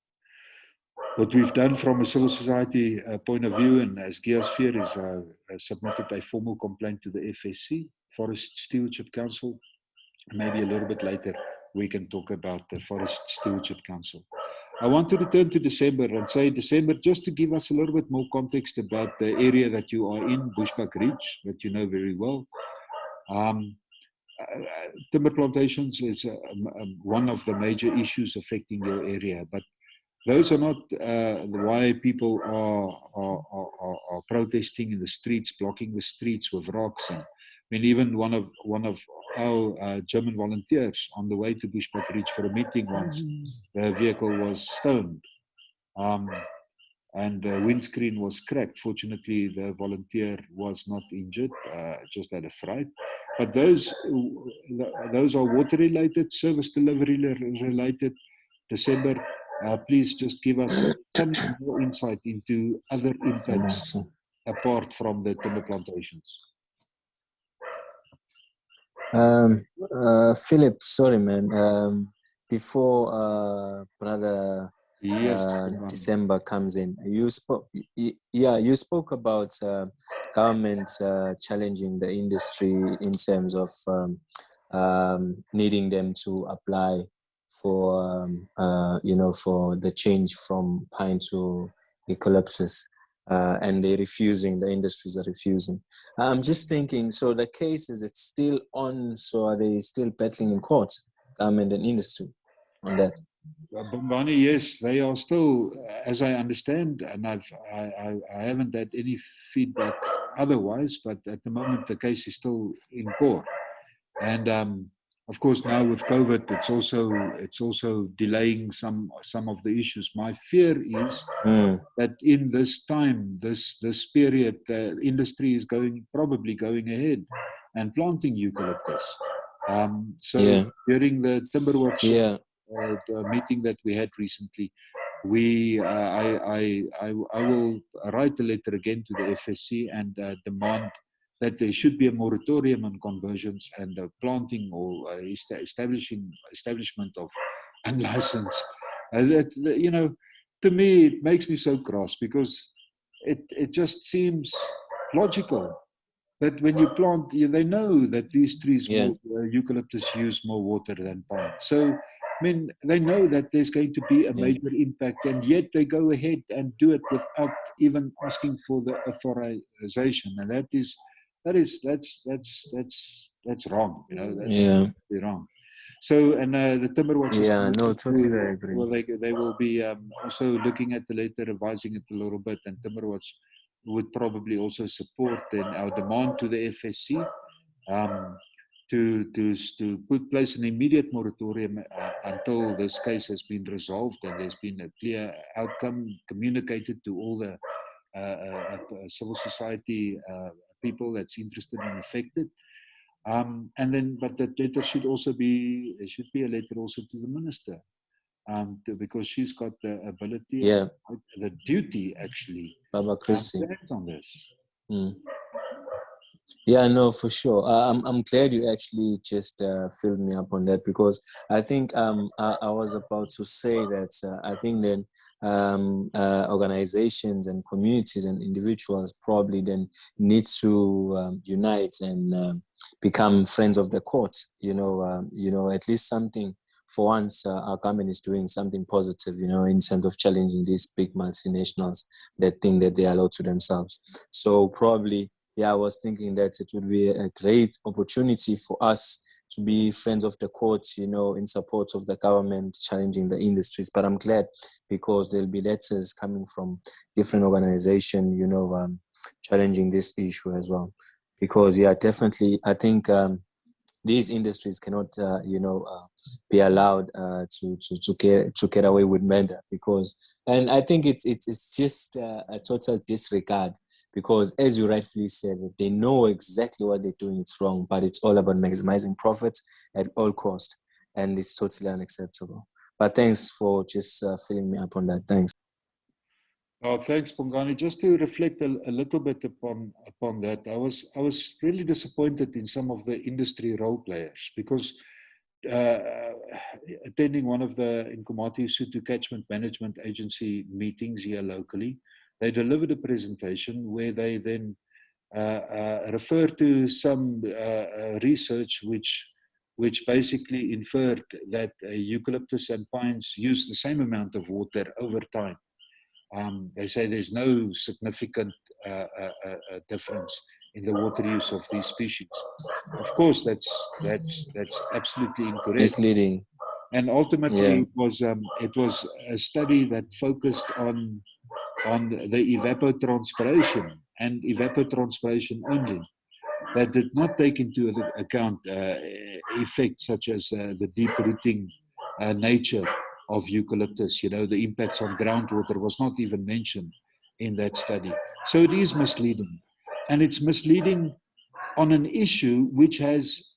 What we've done from a civil society point of view, and as GeaSphere, is submitted a formal complaint to the FSC, Forest Stewardship Council. Maybe a little bit later we can talk about the Forest Stewardship Council. I want to return to December and say December, just to give us a little bit more context about the area that you are in, Bushbuck Ridge, that you know very well. Timber plantations is one of the major issues affecting your area, but those are not why people are protesting in the streets, blocking the streets with rocks. And I mean, even one of our German volunteers on the way to Bushbuck Ridge for a meeting once, the vehicle was stoned. And the windscreen was cracked. Fortunately, the volunteer was not injured, just had a fright. But those are water-related, service delivery-related. December, please just give us some more insight into other impacts apart from the timber plantations? Philip, sorry, man. Before brother Yes, December comes in, you spoke. You spoke about government challenging the industry in terms of needing them to apply for for the change from pine to eucalyptus. And they're refusing, the industries are refusing. I'm just thinking, so the case, is it still on? So are they still battling in court, government and industry, on that? Bongani, yes, they are still, as I understand, and I haven't had any feedback otherwise, but at the moment the case is still in court. And of course, now with COVID, it's also delaying some of the issues. My fear is that in this time, this period, the industry is probably going ahead and planting eucalyptus. During the timber workshop, the meeting that we had recently, I will write a letter again to the FSC and demand that there should be a moratorium on conversions and planting or establishment of unlicensed. To me, it makes me so cross, because it just seems logical that when you plant, they know that these trees, eucalyptus, use more water than pine. So, I mean, they know that there's going to be a major impact, and yet they go ahead and do it without even asking for the authorization, and that's wrong. That's wrong. So, and the timber watchers, totally agree. Well, they will be also looking at the letter, revising it a little bit, and Timber Watch would probably also support then our demand to the FSC to put place an immediate moratorium until this case has been resolved and there's been a clear outcome communicated to all the civil society people that's interested and affected. And then, but that letter should also be, there should be a letter also to the minister, because she's got the ability, and the duty actually, Baba Chrissy, to act on this. Yeah, no, for sure. I'm glad you actually just filled me up on that, because I think I was about to say that I think then organizations and communities and individuals probably then need to unite and become friends of the court. At least something. For once, our government is doing something positive, in terms of challenging these big multinationals that think that they are allowed to themselves. So probably, I was thinking that it would be a great opportunity for us to be friends of the court, in support of the government challenging the industries. But I'm glad, because there'll be letters coming from different organizations, challenging this issue as well. Because, definitely, I think these industries cannot, be allowed to get away with murder, and I think it's just a total disregard, because as you rightfully said, they know exactly what they're doing, it's wrong, but it's all about maximizing profits at all cost, and it's totally unacceptable. But thanks for just filling me up on that. Thanks. Oh, thanks, Bongani. Just to reflect a little bit upon that, I was really disappointed in some of the industry role players, because attending one of the Nkomati Sotho Catchment Management Agency meetings here locally, they delivered a presentation where they then referred to some research which basically inferred that eucalyptus and pines use the same amount of water over time. They say there's no significant difference in the water use of these species. Of course, that's absolutely incorrect. Misleading. And ultimately, it was a study that focused on the evapotranspiration and evapotranspiration only. That did not take into account effects such as the deep rooting nature of eucalyptus. The impacts on groundwater was not even mentioned in that study. So it is misleading, and it's misleading on an issue which has,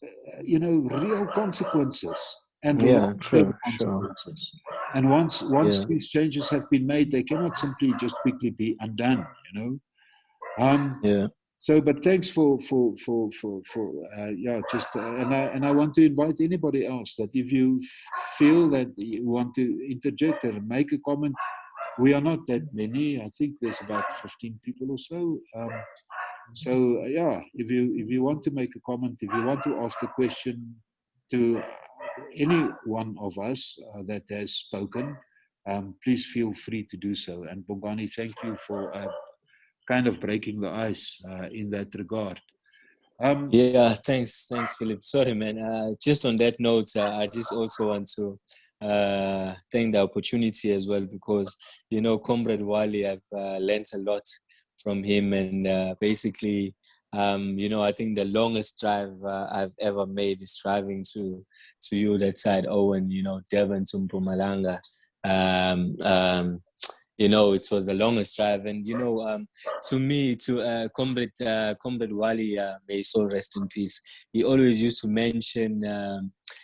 real consequences and true, consequences. Sure. And once these changes have been made, they cannot simply just quickly be undone. Yeah. So, but thanks for just and I want to invite anybody else that if you feel that you want to interject or make a comment, we are not that many. I think there's about 15 people or so. So yeah, if you want to make a comment, if you want to ask a question to any one of us that has spoken, please feel free to do so. And Bongani, thank you for kind of breaking the ice in that regard. Yeah, thanks, Philip. Sorry, man. Just on that note, I just also want to thank the opportunity as well, because Comrade Wali, I've learned a lot from him, and basically, I think the longest drive I've ever made is driving to you that side, Owen. Durban to Mpumalanga. It was the longest drive, and to me, to Comrade Wali, may his soul rest in peace. He always used to mention,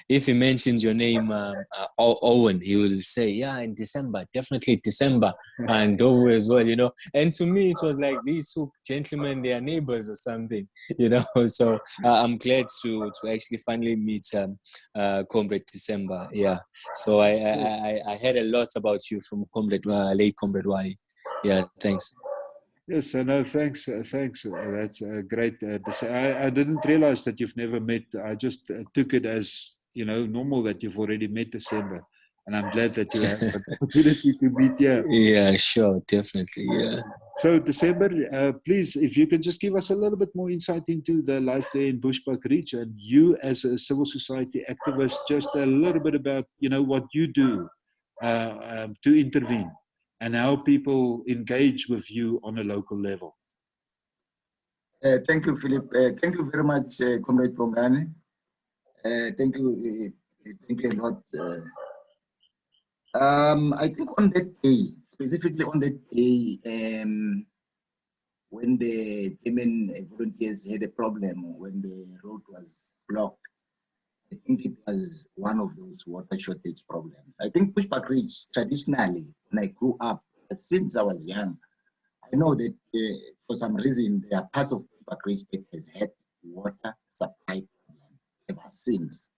if he mentions your name, Owen, he will say, yeah, in December, definitely December, and Ndhlovu as well, And to me, it was like these two gentlemen, they are neighbors or something, So I'm glad to actually finally meet Comrade December. Yeah. So I heard a lot about you from late Comrade Wali. Yeah, thanks. Yes, no, thanks. Thanks. That's great. I didn't realize that you've never met. I just took it as, normal that you've already met December. And I'm glad that you have an opportunity to meet here. Yeah, sure. Definitely. Yeah. So December, please, if you can just give us a little bit more insight into the life there in Bushbuck Ridge, and you as a civil society activist, just a little bit about, what you do to intervene and how people engage with you on a local level. Thank you, Philip. Thank you very much, Comrade Bongani. Thank you a lot. I think on that day, specifically on that day, when the Yemen volunteers had a problem, when the road was blocked, I think it was one of those water shortage problems. I think Bushbuck Ridge, traditionally, when I grew up, since I was young, I know that for some reason, there are parts of Bushbuck Ridge that has had water supply problems ever since.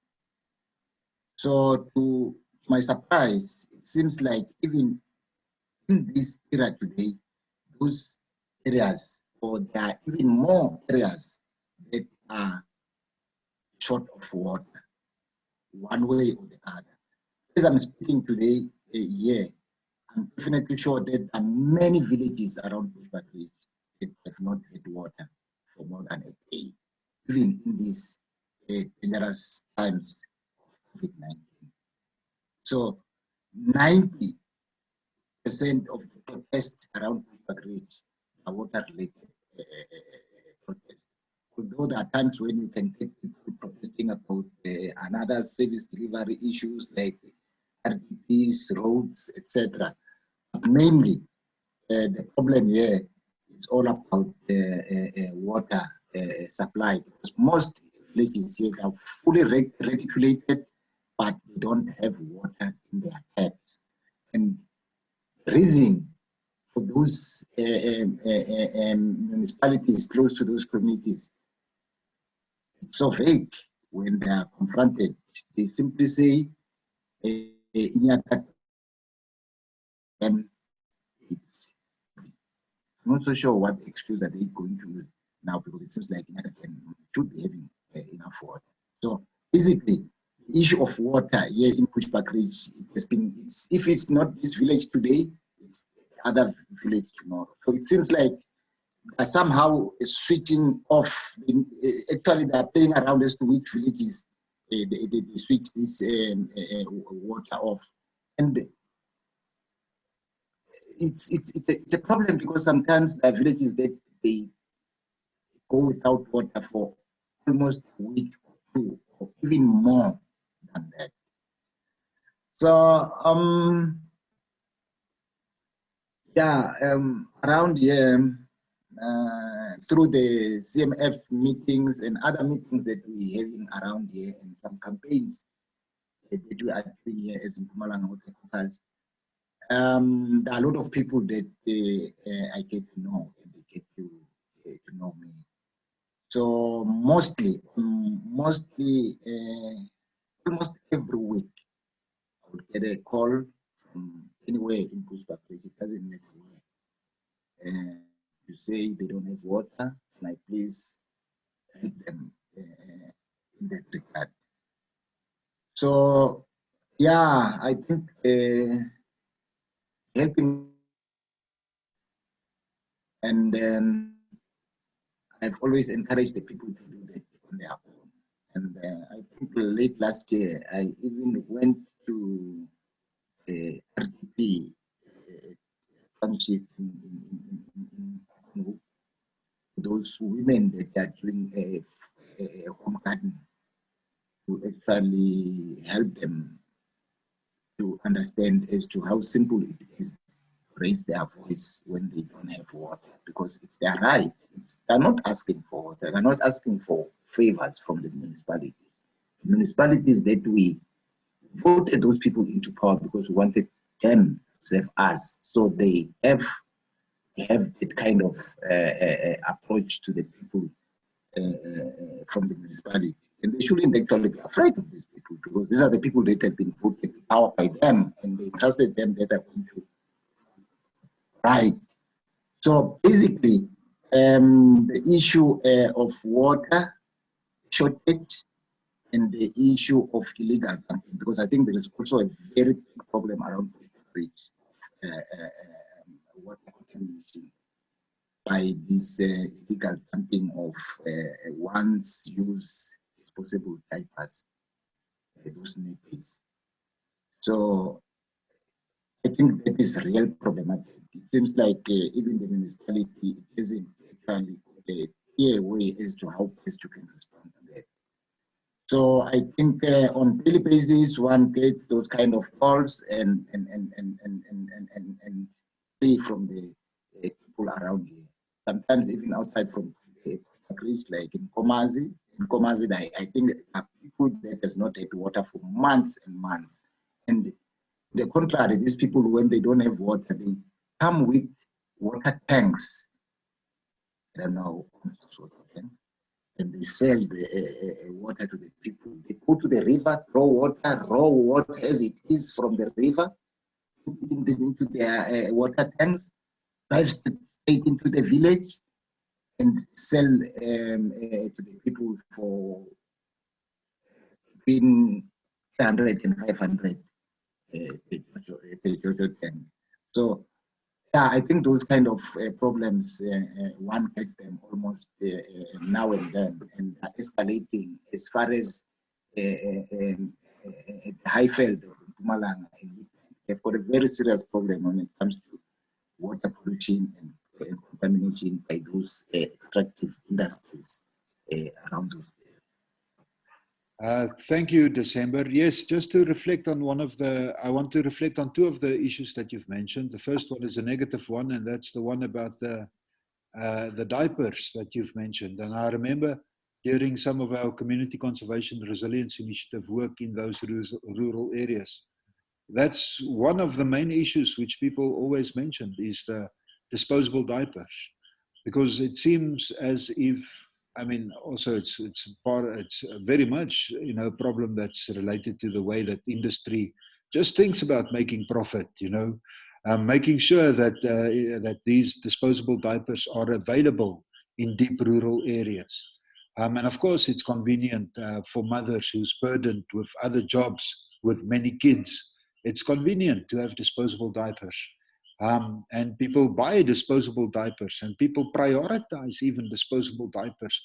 So to my surprise, it seems like even in this era today, those areas, or there are even more areas that are short of water, one way or the other. As I'm speaking today, I'm definitely sure that there are many villages around Bushbuck Ridge that have not had water for more than a day, even in these dangerous times of COVID-19. So 90% of the protests around Bushbuck Ridge are water-related protests. Although there are times when you can get people protesting about another service delivery issues like RDPs, roads, etc. But mainly, the problem here is all about water supply, because most villages here are fully reticulated, but they don't have water in their taps. And the reason for those municipalities close to those communities, it's so vague when they are confronted. They simply say, it's, I'm not so sure what excuse are they going to use now, because it seems like should be having enough water. So basically, the issue of water here in Bushbuck Ridge, it has been, if it's not this village today, it's other village tomorrow. So it seems like somehow switching off. Actually, they are playing around as to which villages they switch this water off, and it's a problem, because sometimes there are villages that they go without water for almost a week or two, or even more than that. So around here, through the CMF meetings and other meetings that we're having around here, and some campaigns that we are doing here as Mpumalanga Water Caucus, there are a lot of people that I get to know and they get to to know me. So mostly, almost every week, I would get a call from anywhere in Bushbuckridge. It doesn't matter where. To say they don't have water, and I please help them in that regard. So, yeah, I think helping, and then I've always encouraged the people to do that on their own. And I think late last year, I even went to RTP township in those women that are doing a home garden to actually help them to understand as to how simple it is to raise their voice when they don't have water, because it's their right. They're not asking for water. They're not asking for favors from the municipalities. The municipalities that we voted those people into power because we wanted them to serve us. So they have that kind of approach to the people from the municipality. And they shouldn't actually be afraid of these people, because these are the people that have been voted out by them, and they trusted them that are going to right. So basically, the issue of water shortage and the issue of illegal dumping, because I think there is also a very big problem around bridge water contamination by this illegal dumping of once-use disposable diapers, those nappies. So I think that is real problematic. It seems like even the municipality isn't actually a clear way as to how best you can respond to that. So I think on daily basis, one gets those kind of calls and pay from the people around here. Sometimes even outside from the countries, like in Komazi. In Komazi, I think are people that has not had water for months and months. And the contrary, these people, when they don't have water, they come with water tanks. I don't know, water tanks, and they sell the water to the people. They go to the river, raw water as it is from the river, put it into their water tanks, drive straight into the village, and sell to the people for between 300 and 500 per tank. So yeah, I think those kind of problems, one gets them almost now and then, and are escalating as far as the Highveld of Mpumalanga. They've got a very serious problem when it comes to water pollution and contamination by those extractive industries around those. Thank you, December. Yes, just to reflect on I want to reflect on two of the issues that you've mentioned. The first one is a negative one, and that's the one about the diapers that you've mentioned. And I remember during some of our community conservation resilience initiative work in those rural areas, that's one of the main issues which people always mentioned is the disposable diapers, because it seems as if, I mean, also it's very much, you know, a problem that's related to the way that industry just thinks about making profit, you know, making sure that that these disposable diapers are available in deep rural areas. And of course, it's convenient for mothers who's burdened with other jobs with many kids. It's convenient to have disposable diapers. And people buy disposable diapers, and people prioritize even disposable diapers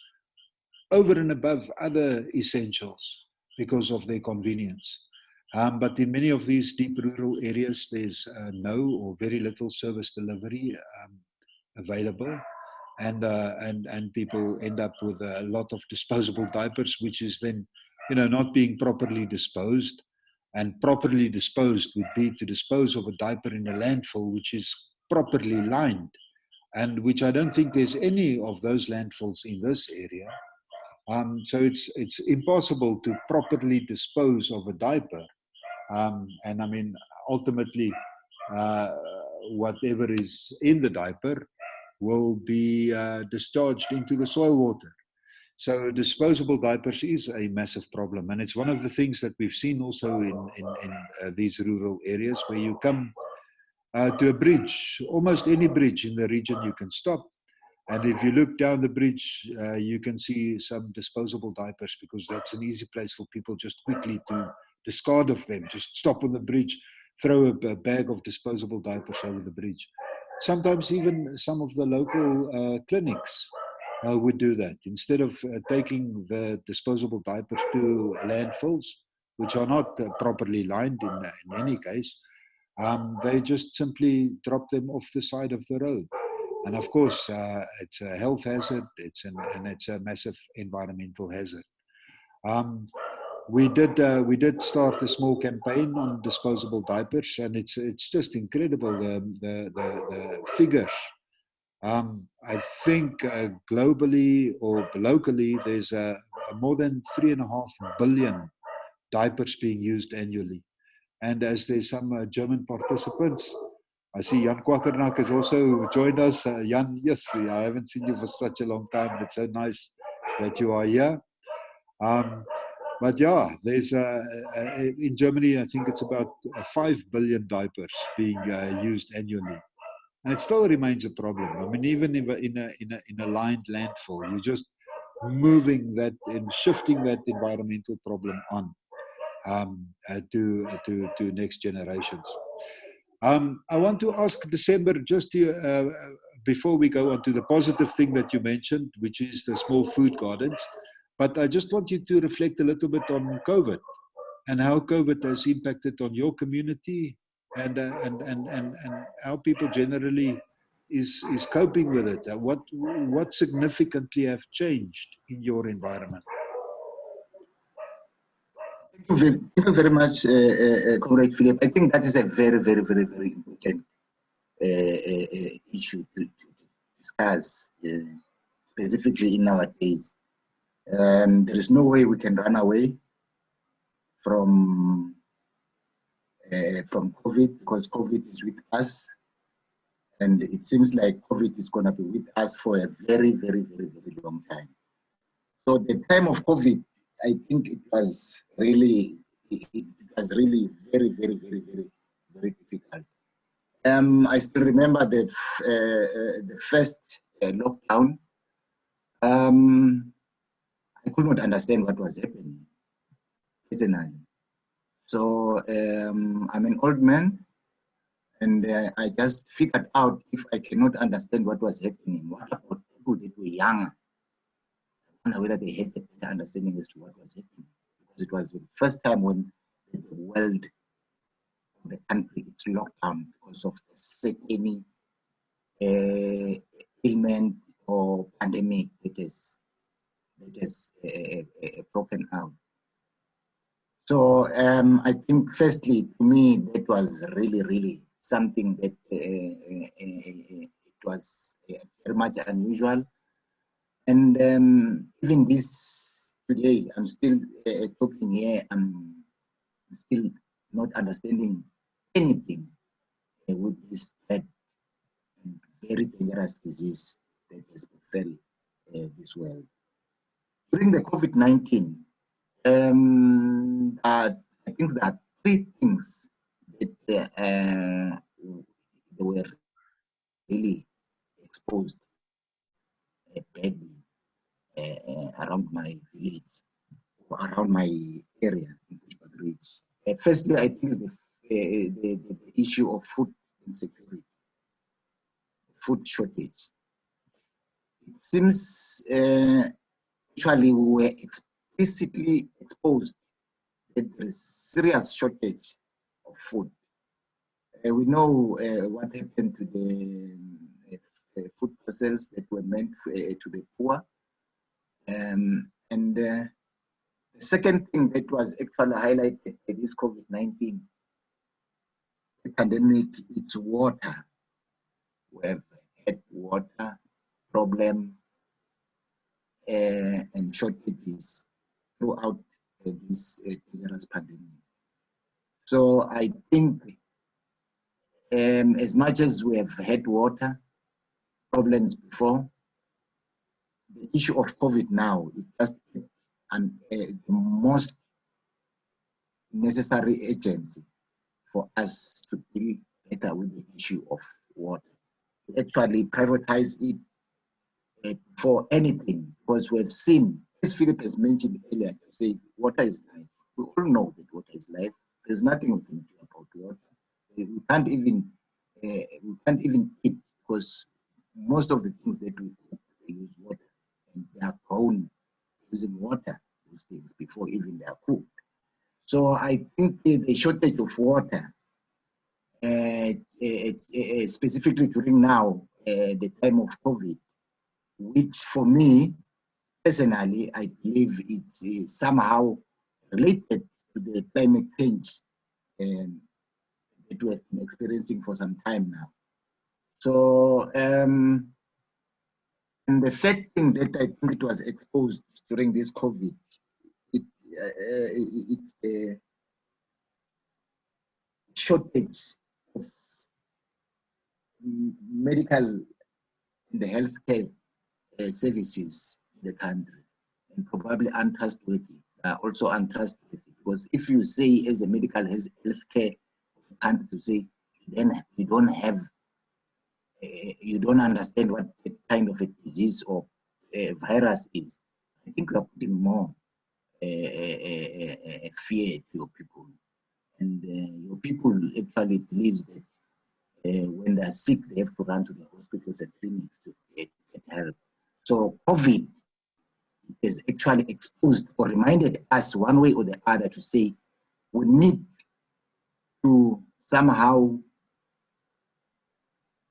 over and above other essentials because of their convenience. But in many of these deep rural areas, there's no or very little service delivery available. And people end up with a lot of disposable diapers, which is then, you know, not being properly disposed. And properly disposed would be to dispose of a diaper in a landfill which is properly lined, and which I don't think there's any of those landfills in this area. So it's impossible to properly dispose of a diaper. And I mean, ultimately, whatever is in the diaper will be discharged into the soil water. So disposable diapers is a massive problem, and it's one of the things that we've seen also in these rural areas where you come to a bridge, almost any bridge in the region you can stop. And if you look down the bridge, you can see some disposable diapers, because that's an easy place for people just quickly to discard of them. Just stop on the bridge, throw a bag of disposable diapers over the bridge. Sometimes even some of the local clinics would do that. Instead of taking the disposable diapers to landfills, which are not properly lined in any case, they just simply drop them off the side of the road. And of course, it's a health hazard, and it's a massive environmental hazard. We did start a small campaign on disposable diapers, and it's just incredible, the figures. I think globally or locally, there's more than 3.5 billion diapers being used annually. And as there's some German participants, I see Jan Kwakkernak has also joined us. Jan, yes, I haven't seen you for such a long time. It's so nice that you are here. But yeah, there's in Germany, I think it's about 5 billion diapers being used annually. And it still remains a problem. I mean, even in a lined landfill, you're just moving that and shifting that environmental problem on to next generations. I want to ask December, just to, before we go on to the positive thing that you mentioned, which is the small food gardens, but I just want you to reflect a little bit on COVID and how COVID has impacted on your community, and how people generally is coping with it. What significantly have changed in your environment? Thank you very much, Comrade Philip. I think that is a very, very, very, very important issue to discuss, specifically in our days. There is no way we can run away from COVID, because COVID is with us, and it seems like COVID is going to be with us for a very, very, very, very long time. So the time of COVID, I think it was really very, very, very, very, very difficult. I still remember the first lockdown. I could not understand what was happening, personally. So I'm an old man, and I just figured out, if I cannot understand what was happening, what about people that were younger? I wonder whether they had a better understanding as to what was happening, because it was the first time when the world, the country, it's locked down because of the certain ailment or pandemic that is broken out. So I think, firstly, to me, that was really, really something that it was very much unusual. And even this today, I'm still talking here, I'm still not understanding anything with this very dangerous disease that has befell this world. During the COVID-19, I think there are 3 things that they were really exposed badly around my village, or around my area in Bushbuck. Firstly, I think the issue of food insecurity, food shortage. It seems actually we were explicitly exposed that there is serious shortage of food. We know what happened to the food parcels that were meant to the poor. And the second thing that was actually highlighted by this COVID-19 pandemic, it's water. We have had water problem and shortages throughout this dangerous pandemic. So I think as much as we have had water, problems before. The issue of COVID now is just the most necessary agent for us to deal better with the issue of water. We actually prioritize it for anything, because we've seen, as Philip has mentioned earlier, to say water is life. We all know that water is life. There's nothing we can do about water. We can't even eat, because most of the things that we cook, they use water, and they are grown using water, those things, before even they are cooked. So I think the shortage of water, specifically during now, the time of COVID, which for me, personally, I believe it's somehow related to the climate change that we have been experiencing for some time now. So, and the third thing that I think it was exposed during this COVID, it's a shortage of medical and the healthcare services in the country, and probably untrustworthy, also untrustworthy, because if you say as a medical healthcare country to say, then you don't have, you don't understand what kind of a disease or a virus is, I think we are putting more fear to your people. And your people actually believe that when they're sick, they have to run to the hospitals and clinics to get help. So COVID has actually exposed or reminded us one way or the other to say we need to somehow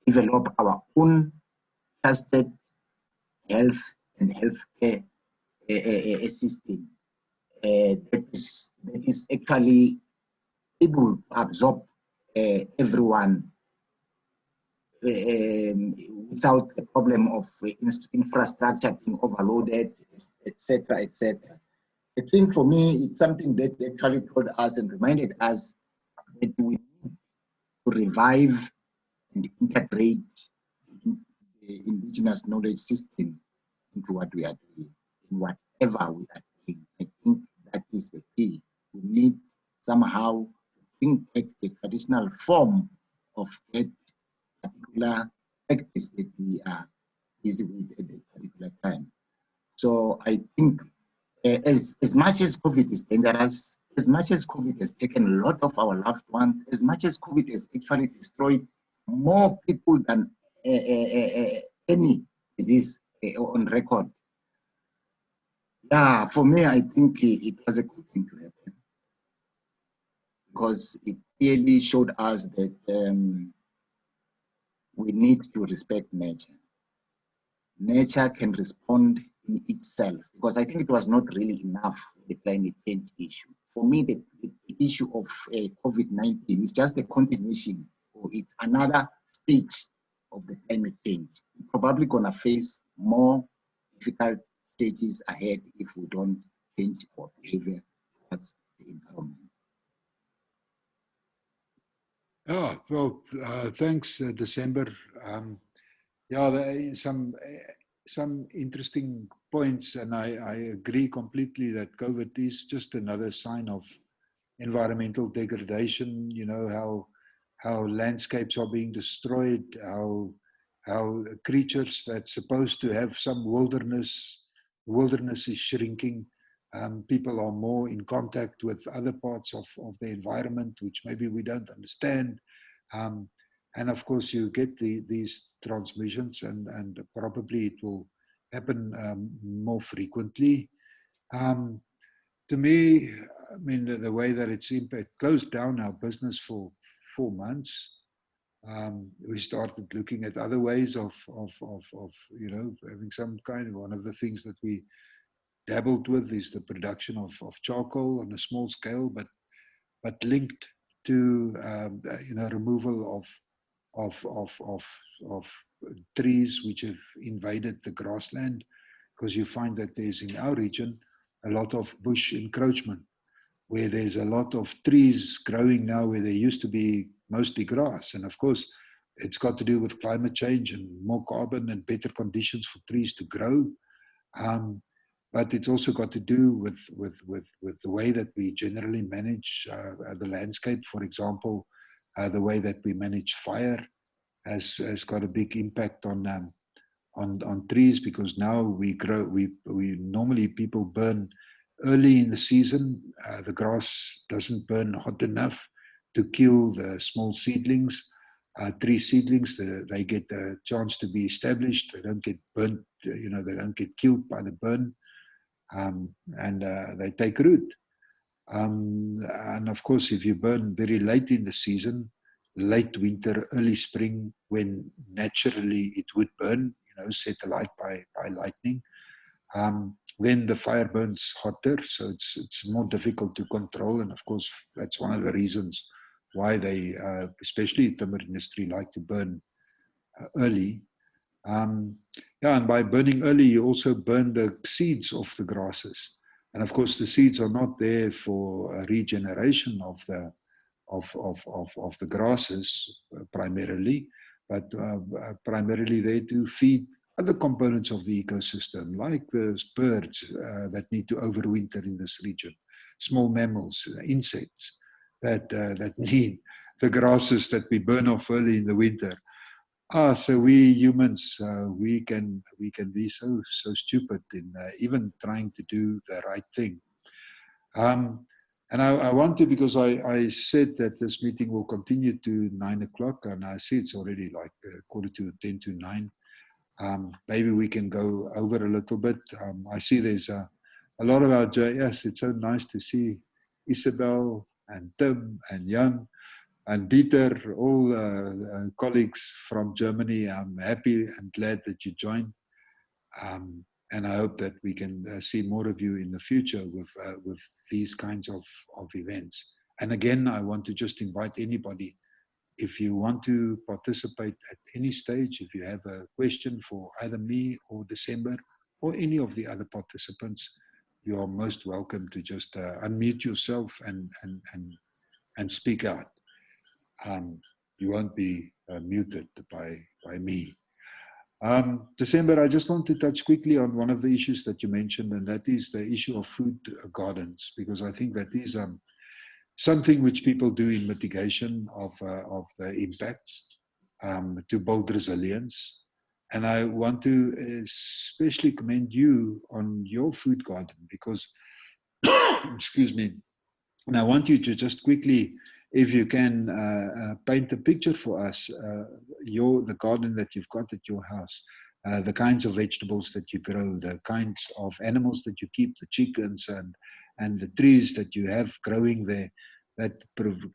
develop our own trusted health and healthcare system that is actually able to absorb everyone without the problem of infrastructure being overloaded, etc., etc. I think for me, it's something that actually told us and reminded us that we need to revive and integrate the indigenous knowledge system into what we are doing, in whatever we are doing. I think that is the key. We need somehow to bring back the traditional form of that particular practice that we are busy with at that particular time. So I think as much as COVID is dangerous, as much as COVID has taken a lot of our loved ones, as much as COVID has actually destroyed more people than any disease on record, yeah, for me, I think it was a good thing to happen, because it clearly showed us that we need to respect nature. Nature can respond in itself, because I think it was not really enough, the climate change issue. For me, the issue of COVID-19 is just a continuation, or it's another stage of the climate change. We're probably gonna face more difficult stages ahead if we don't change our behavior towards the environment. Oh, well, thanks, December. Yeah, there is some interesting points, and I agree completely that COVID is just another sign of environmental degradation. You know, how landscapes are being destroyed, how creatures that's supposed to have some wilderness is shrinking. People are more in contact with other parts of the environment, which maybe we don't understand. And of course, you get these transmissions, and probably it will happen more frequently. To me, I mean, the way that it's closed down our business for 4 months. We started looking at other ways of you know, having some kind of, one of the things that we dabbled with is the production of charcoal on a small scale, but linked to you know, removal of trees which have invaded the grassland, because you find that there's in our region a lot of bush encroachment, where there's a lot of trees growing now where there used to be mostly grass. And of course, it's got to do with climate change and more carbon and better conditions for trees to grow. But it's also got to do with the way that we generally manage the landscape. For example, the way that we manage fire has got a big impact on trees, because now we normally people burn early in the season. The grass doesn't burn hot enough to kill the small seedlings. Tree seedlings, they get a chance to be established. They don't get burnt, they don't get killed by the burn, and they take root. And of course, if you burn very late in the season, late winter, early spring, when naturally it would burn, set alight by lightning, then the fire burns hotter, so it's more difficult to control. And of course, that's one of the reasons why they, especially timber industry, like to burn early. And by burning early, you also burn the seeds of the grasses. And of course, the seeds are not there for a regeneration of the grasses primarily, but primarily there to feed other components of the ecosystem, like the birds that need to overwinter in this region, small mammals, insects that need the grasses that we burn off early in the winter. So we humans, we can be so stupid in even trying to do the right thing. And I want to, because I said that this meeting will continue to 9 o'clock, and I see it's already like 9:45. Maybe we can go over a little bit. I see there's a lot of our, yes, it's so nice to see Isabel and Tim and Jan and Dieter, all colleagues from Germany. I'm happy and glad that you joined. And I hope that we can see more of you in the future with these kinds of events. And again, I want to just invite anybody, if you want to participate at any stage, if you have a question for either me or December or any of the other participants, you are most welcome to just unmute yourself and speak out. You won't be muted by me. December, I just want to touch quickly on one of the issues that you mentioned, and that is the issue of food gardens, because I think that is something which people do in mitigation of the impacts to build resilience. And I want to especially commend you on your food garden, because, excuse me, and I want you to just quickly, if you can, paint a picture for us, the garden that you've got at your house, the kinds of vegetables that you grow, the kinds of animals that you keep, the chickens and the trees that you have growing there, that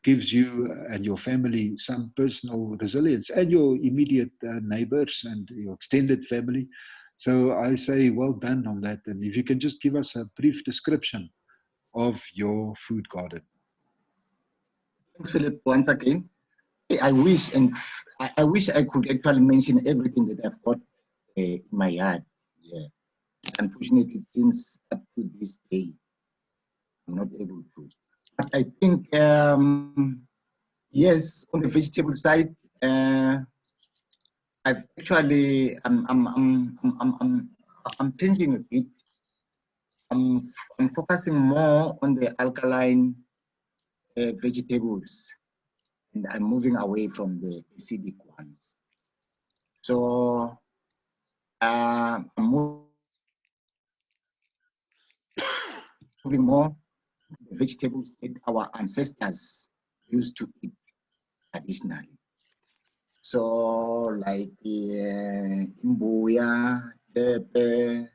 gives you and your family some personal resilience, and your immediate neighbors and your extended family. So I say well done on that. And if you can just give us a brief description of your food garden. Philip, once again, I wish I could actually mention everything that I've got in my yard. Yeah. Unfortunately, since up to this day, I'm not able to. But I think, yes, on the vegetable side, I've actually, I'm changing a bit. I'm focusing more on the alkaline vegetables, and I'm moving away from the acidic ones. So I'm moving more vegetables that our ancestors used to eat traditionally. So like imbuya, pepe,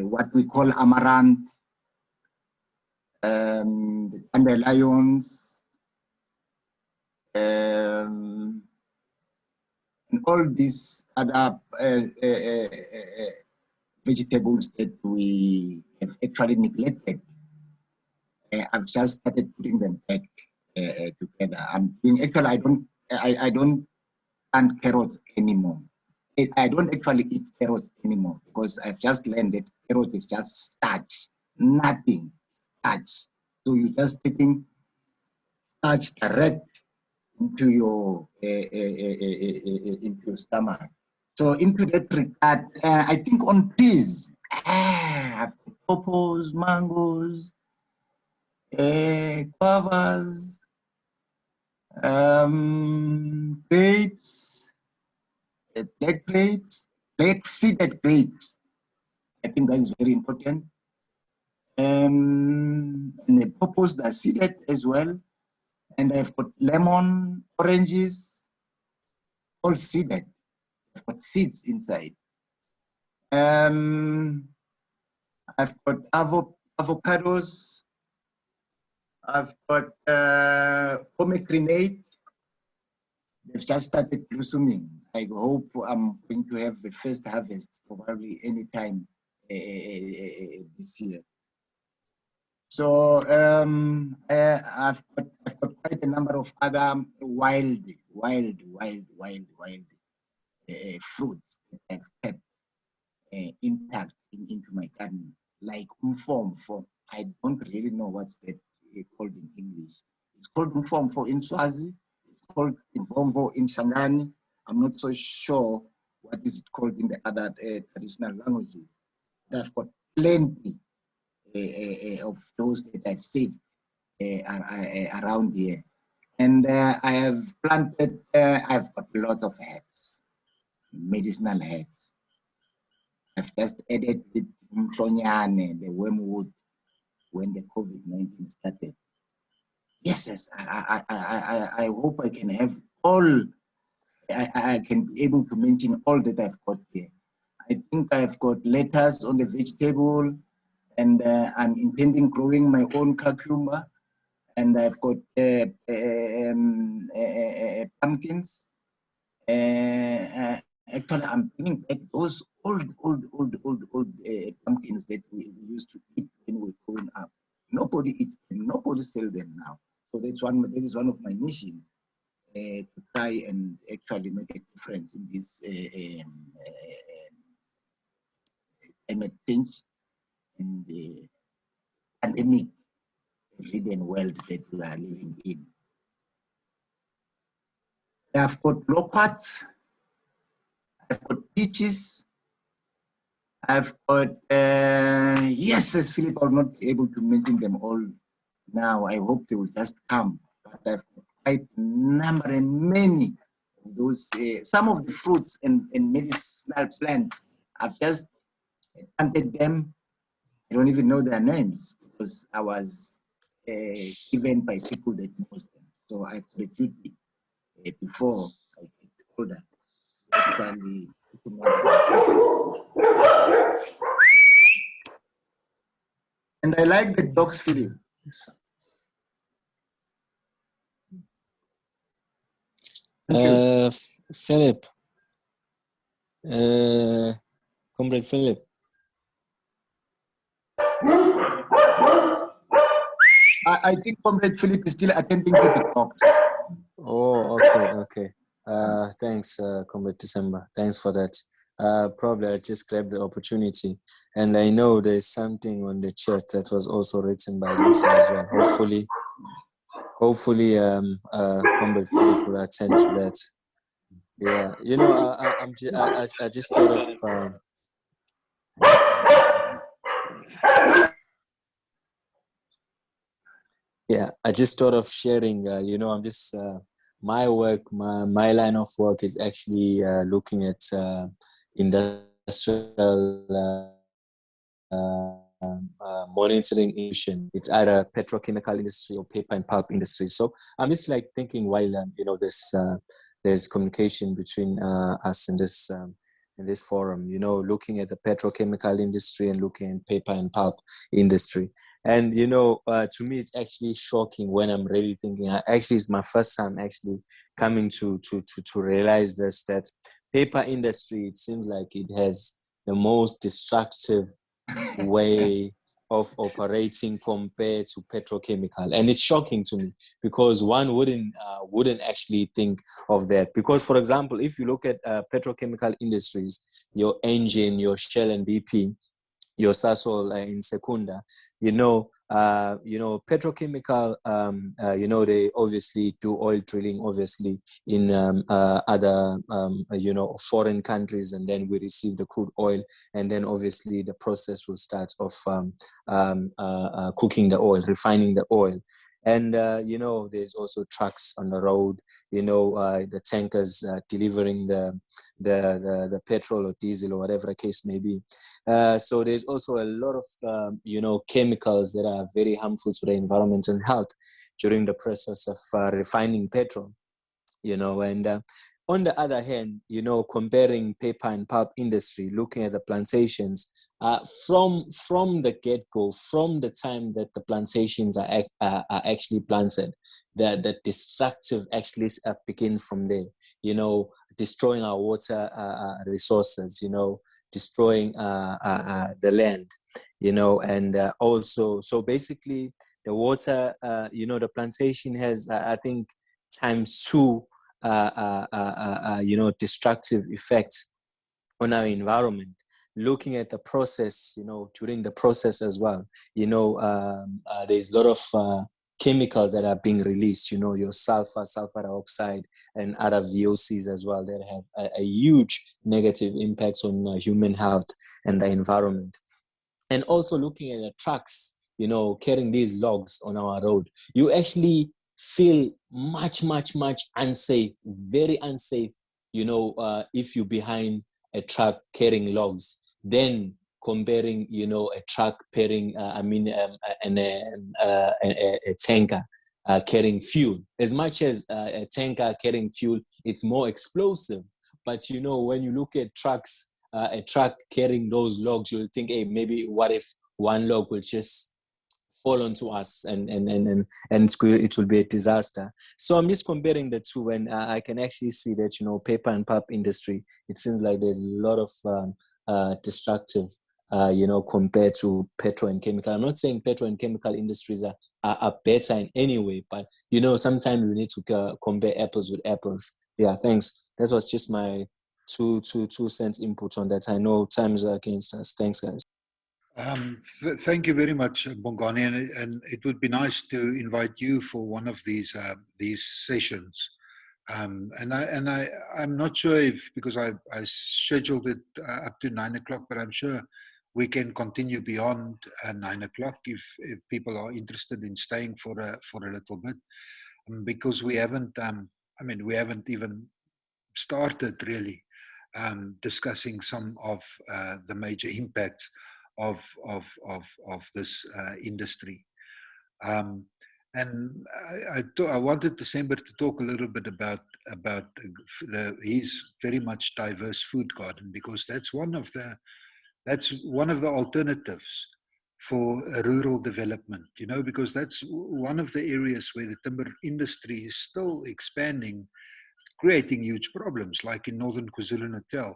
what we call amaranth, the dandelions, and all these other vegetables that we have actually neglected. I've just started putting them back together. I'm doing, actually, I don't plant carrots anymore. I don't actually eat carrots anymore, because I've just learned that carrot is just starch, nothing starch. So you're just taking touch direct into your stomach. So into that regard, I think on trees, I've got pawpaws, mangoes, guavas, grapes, black grapes, black seeded grapes. I think that is very important. And the pawpaws that are seeded as well. And I've got lemon, oranges, all seeded. I've got seeds inside. I've got avocados. I've got pomegranate. They've just started blossoming. I hope I'm going to have the first harvest probably anytime this year. So I've got quite a number of other wild fruits that I've kept intact into my garden, like umfomfo. I don't really know what's that called in English. It's called umfomfo in Swazi. It's called imvomvo in Shangani. I'm not so sure what is it called in the other traditional languages. I've got plenty of those that I've saved around here. And I have planted, I've got a lot of herbs, medicinal herbs. I've just added the mhlonyane, the wormwood, when the COVID-19 started. Yes, I hope I can have all, I can be able to mention all that I've got here. I think I've got lettuce on the vegetable, and I'm intending growing my own cucumber, and I've got pumpkins. Actually, I'm bringing back those old pumpkins that we used to eat when we were growing up. Nobody eats them. Nobody sells them now. So that is one of my missions, to try and actually make a difference in this climate change and the pandemic-ridden world that we are living in. I've got loquats, I've got peaches, I've got, yes, as Philip, I'll not be able to mention them all now. I hope they will just come. But I've got quite a number and many of those, some of the fruits and medicinal plants. I've just planted them. I don't even know their names because I was given by people that knows them. So I've reviewed it before I get older. Actually, and I like the dogs, Philip. Philip, Comrade Philip. I think Comrade Philip is still attending to the dogs. Oh, okay. Thanks, Comrade December. Thanks for that. Probably I just grabbed the opportunity, and I know there's something on the chat that was also written by Lisa as well. Hopefully, Comrade Philip will attend to that. Yeah, you know, I just thought of. Yeah, I just thought of sharing. You know, I'm just my work, my line of work is actually looking at industrial monitoring emission. It's either petrochemical industry or paper and pulp industry. So I'm just like thinking while you know there's communication between us in this forum. You know, looking at the petrochemical industry and looking at paper and pulp industry. And you know, to me, it's actually shocking when I'm really thinking. Actually, it's my first time actually coming to realize this, that paper industry, it seems like it has the most destructive way of operating compared to petrochemical, and it's shocking to me because one wouldn't actually think of that. Because, for example, if you look at petrochemical industries, your Engine, your Shell and BP, your Sasol in Secunda, petrochemical, they obviously do oil drilling, obviously, in other, foreign countries, and then we receive the crude oil, and then obviously the process will start of cooking the oil, refining the oil. And, there's also trucks on the road, the tankers delivering the petrol or diesel or whatever the case may be. So there's also a lot of, chemicals that are very harmful to the environment and health during the process of refining petrol, and on the other hand, comparing paper and pulp industry, looking at the plantations, from the get-go, from the time that the plantations are actually planted, the destructive actually begins from there, destroying our water resources, destroying the land, and also, so basically the water, the plantation has, I think, ×2, destructive effects on our environment. Looking at the process, during the process as well, there's a lot of chemicals that are being released, your sulfur dioxide, and other VOCs as well that have a huge negative impact on human health and the environment. And also looking at the trucks, carrying these logs on our road, you actually feel much, much, much unsafe, very unsafe, if you're behind a truck carrying logs, then comparing, a truck carrying, a tanker carrying fuel. As much as a tanker carrying fuel, it's more explosive. But, when you look at trucks, a truck carrying those logs, you'll think, hey, maybe what if one log will just fall onto us and it will be a disaster. So I'm just comparing the two, and I can actually see that, paper and pulp industry, it seems like there's a lot of destructive, compared to petro and chemical. I'm not saying petro and chemical industries are better in any way, but, sometimes we need to compare apples with apples. Yeah, thanks. That was just my two cents input on that. I know times are against us. Thanks, guys. Thank you very much, Bongani, and it would be nice to invite you for one of these sessions. And I'm not sure if, because I scheduled it up to 9 o'clock, but I'm sure we can continue beyond 9 o'clock if people are interested in staying for a little bit, because we haven't even started really discussing some of the major impacts of this industry. And I wanted December to talk a little bit about his very much diverse food garden, because that's one of the alternatives for rural development, because that's one of the areas where the timber industry is still expanding, creating huge problems, like in northern KwaZulu-Natal.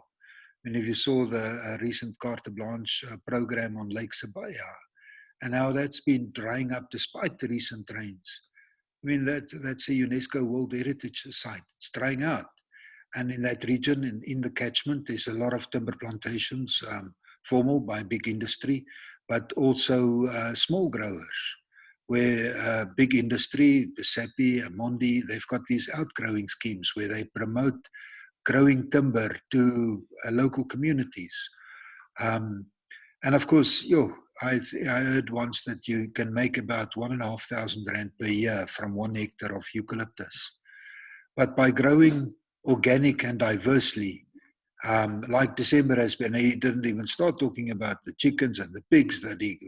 And if you saw the recent Carte Blanche program on Lake Sabaya, and how that's been drying up despite the recent rains. I mean, that's a UNESCO World Heritage Site. It's drying out. And in that region, in the catchment, there's a lot of timber plantations, formal by big industry, but also small growers, where big industry, Besapi, Amondi, they've got these outgrowing schemes where they promote growing timber to local communities. And of course, I heard once that you can make about 1,500 rand per year from 1 hectare of eucalyptus. But by growing organic and diversely, like December has been, he didn't even start talking about the chickens and the pigs that he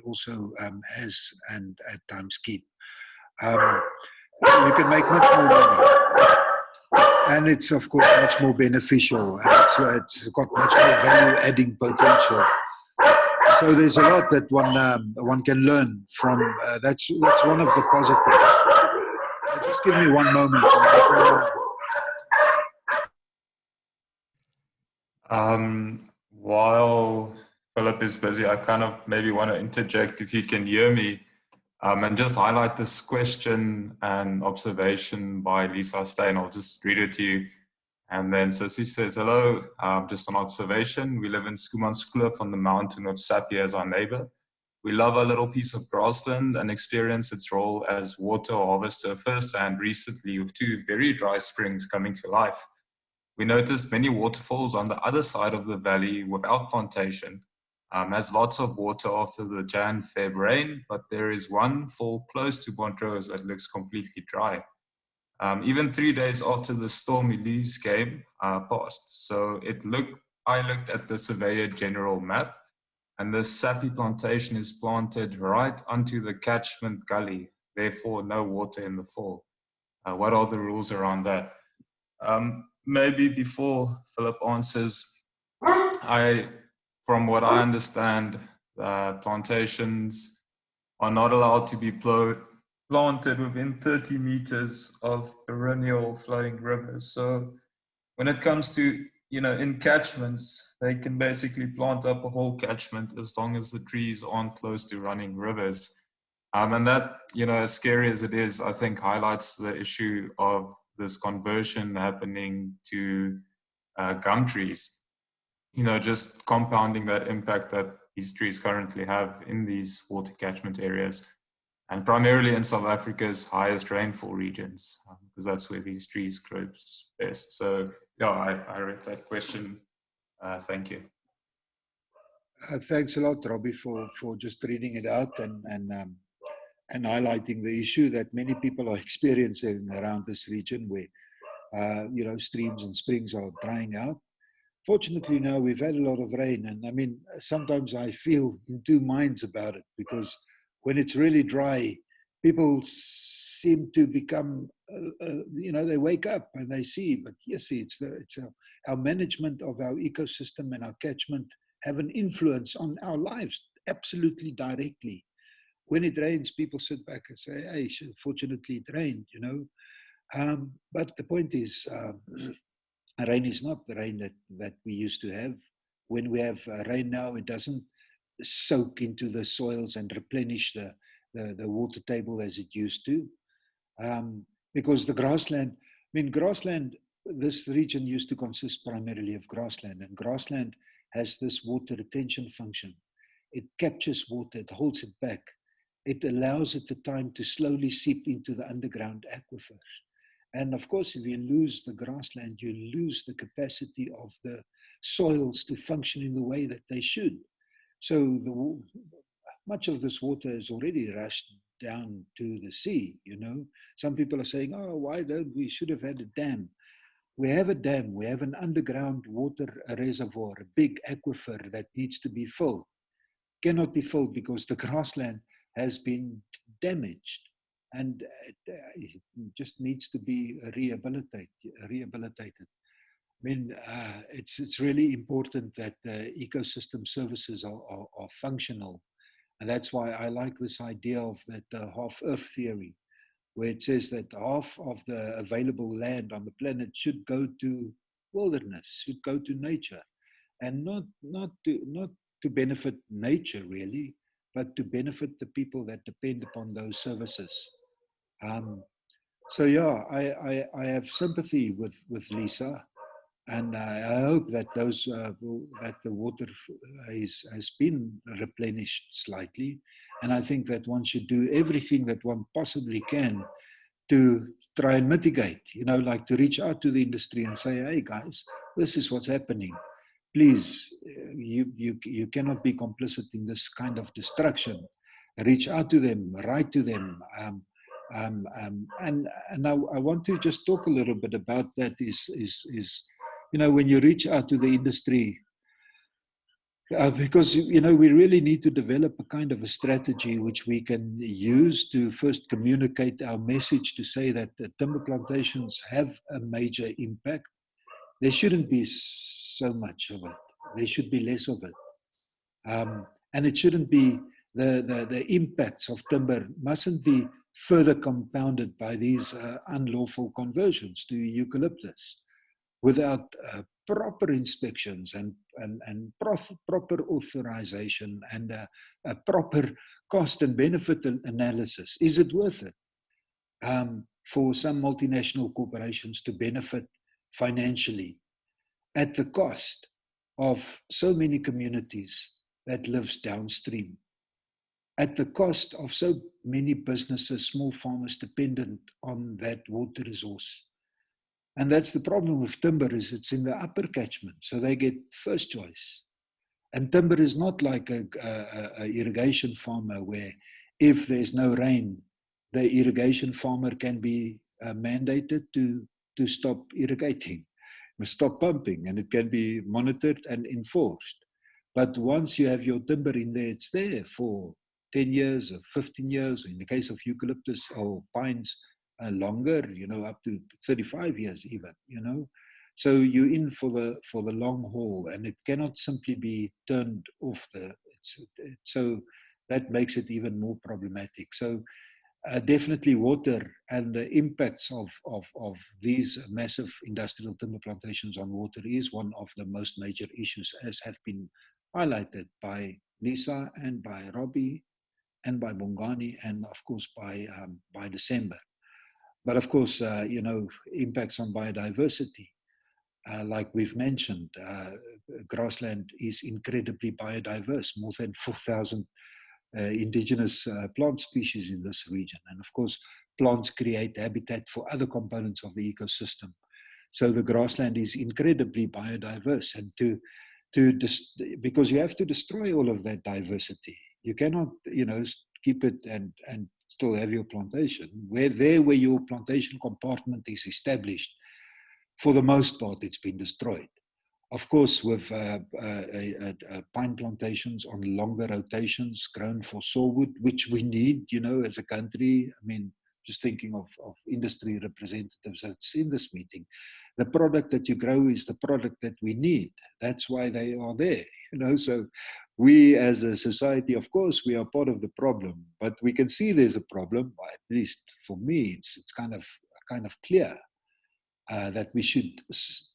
also has and at times keep. You can make much more money. And it's, of course, much more beneficial. And it's got much more value-adding potential. So there's a lot that one can learn from. That's one of the positives. Just give me one moment. While Philip is busy, I kind of maybe want to interject if you can hear me, and just highlight this question and observation by Lisa Stein. I'll just read it to you. And then Sissy says, hello, just an observation. We live in Skumanskloof on the mountain of Sapie as our neighbor. We love our little piece of grassland and experience its role as water harvester firsthand recently with 2 very dry springs coming to life. We noticed many waterfalls on the other side of the valley without plantation. Has lots of water after the Jan-Feb rain, but there is one fall close to Montrose that looks completely dry. Even 3 days after the storm Elise came passed. So I looked at the Surveyor General map, and the Sapie plantation is planted right onto the catchment gully, therefore no water in the fall. What are the rules around that? Maybe before Philip answers, from what I understand, plantations are not allowed to be planted within 30 meters of perennial flowing rivers. So when it comes to, in catchments, they can basically plant up a whole catchment as long as the trees aren't close to running rivers. And that, as scary as it is, I think highlights the issue of this conversion happening to gum trees. Just compounding that impact that these trees currently have in these water catchment areas, and primarily in South Africa's highest rainfall regions, because that's where these trees grow best. So, yeah, I read that question. Thank you. Thanks a lot, Robbie, for just reading it out and highlighting the issue that many people are experiencing around this region where, streams and springs are drying out. Fortunately, now we've had a lot of rain, and I mean, sometimes I feel in 2 minds about it, because when it's really dry, people seem to become, they wake up and they see, but yes, our management of our ecosystem and our catchment have an influence on our lives, absolutely directly. When it rains, people sit back and say, hey, fortunately it rained, but the point is, rain is not the rain that we used to have. When we have rain now, it doesn't soak into the soils and replenish the water table as it used to. Because the grassland, this region used to consist primarily of grassland, and grassland has this water retention function. It captures water, it holds it back. It allows it the time to slowly seep into the underground aquifers. And of course, if you lose the grassland, you lose the capacity of the soils to function in the way that they should. So much of this water is already rushed down to the sea, Some people are saying, oh, we should have had a dam. We have a dam, we have an underground water reservoir, a big aquifer that needs to be filled. Cannot be filled because the grassland has been damaged. And it just needs to be rehabilitated. It's really important that the ecosystem services are functional. And that's why I like this idea of that half-earth theory, where it says that half of the available land on the planet should go to wilderness, should go to nature, and not to benefit nature really, but to benefit the people that depend upon those services. So yeah, I have sympathy with Lisa, and I hope that that the water has been replenished slightly, and I think that one should do everything that one possibly can to try and mitigate. Like to reach out to the industry and say, hey guys, this is what's happening. Please, you cannot be complicit in this kind of destruction. Reach out to them, write to them. And I want to just talk a little bit about that is when you reach out to the industry, because we really need to develop a kind of a strategy which we can use to first communicate our message to say that the timber plantations have a major impact. There shouldn't be so much of it. There should be less of it. And it shouldn't be, the impacts of timber mustn't be further compounded by these unlawful conversions to eucalyptus without proper inspections and proper authorization and a proper cost and benefit analysis. Is it worth it for some multinational corporations to benefit financially at the cost of so many communities that lives downstream, at the cost of so many businesses, small farmers dependent on that water resource. And that's the problem with timber, is it's in the upper catchment, so they get first choice. And timber is not like a irrigation farmer where if there's no rain, the irrigation farmer can be mandated to stop irrigating, stop pumping, and it can be monitored and enforced. But once you have your timber in there, it's there for 10 years or 15 years, in the case of eucalyptus or pines, longer, up to 35 years even, So you're in for the long haul, and it cannot simply be turned off. So that makes it even more problematic. So definitely water and the impacts of these massive industrial timber plantations on water is one of the most major issues, as have been highlighted by Lisa and by Robbie and by Bongani, and of course by December. But of course, impacts on biodiversity. Like we've mentioned, grassland is incredibly biodiverse, more than 4,000 indigenous plant species in this region. And of course, plants create habitat for other components of the ecosystem. So the grassland is incredibly biodiverse, and because you have to destroy all of that diversity. You cannot, keep it and still have your plantation. Where your plantation compartment is established, for the most part, it's been destroyed. Of course, with pine plantations on longer rotations grown for sawwood, which we need, as a country. I mean, just thinking of industry representatives that's in this meeting. The product that you grow is the product that we need. That's why they are there, So we as a society, of course, we are part of the problem, but we can see there's a problem. At least for me, it's kind of clear. That we should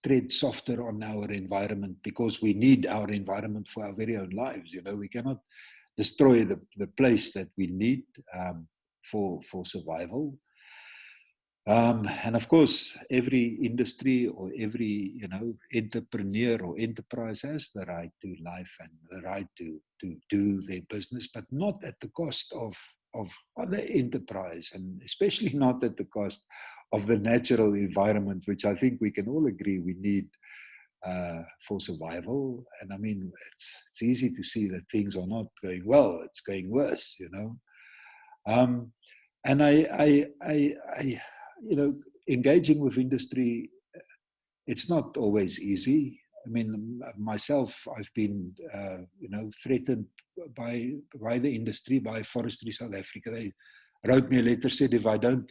tread softer on our environment, because we need our environment for our very own lives. We cannot destroy the place that we need for survival. And of course, every industry or every entrepreneur or enterprise has the right to life and the right to do their business, but not at the cost of other enterprise, and especially not at the cost of the natural environment, which I think we can all agree we need for survival. And I mean, it's easy to see that things are not going well; it's going worse, And I engaging with industry, it's not always easy. I mean, myself, I've been, threatened by the industry, by Forestry South Africa. They wrote me a letter, said if I don't,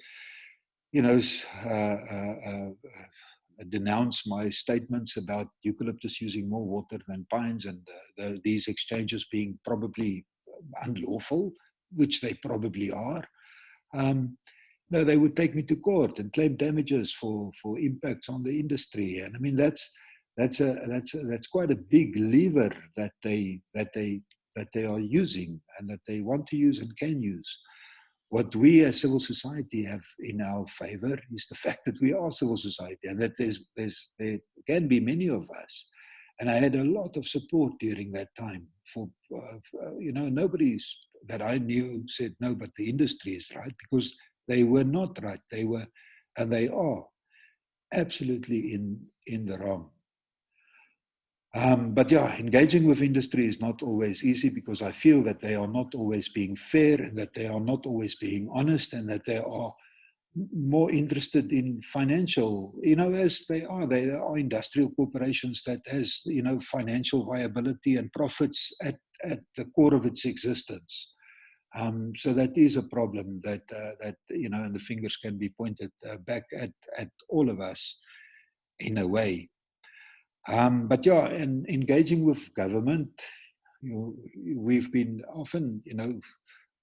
denounce my statements about eucalyptus using more water than pines, and these exchanges being probably unlawful, which they probably are. No, they would take me to court and claim damages for impacts on the industry. And I mean, that's quite a big lever that they are using, and that they want to use and can use. What we as civil society have in our favor is the fact that we are civil society, and that there can be many of us. And I had a lot of support during that time. Nobody that I knew said no, but the industry is right, because they were not right. They were, and they are, absolutely in the wrong. But yeah, engaging with industry is not always easy, because I feel that they are not always being fair, and that they are not always being honest, and that they are more interested in financial, as they are industrial corporations that has, financial viability and profits at the core of its existence. So that is a problem that and the fingers can be pointed back at all of us in a way. But yeah, and engaging with government, we've been often,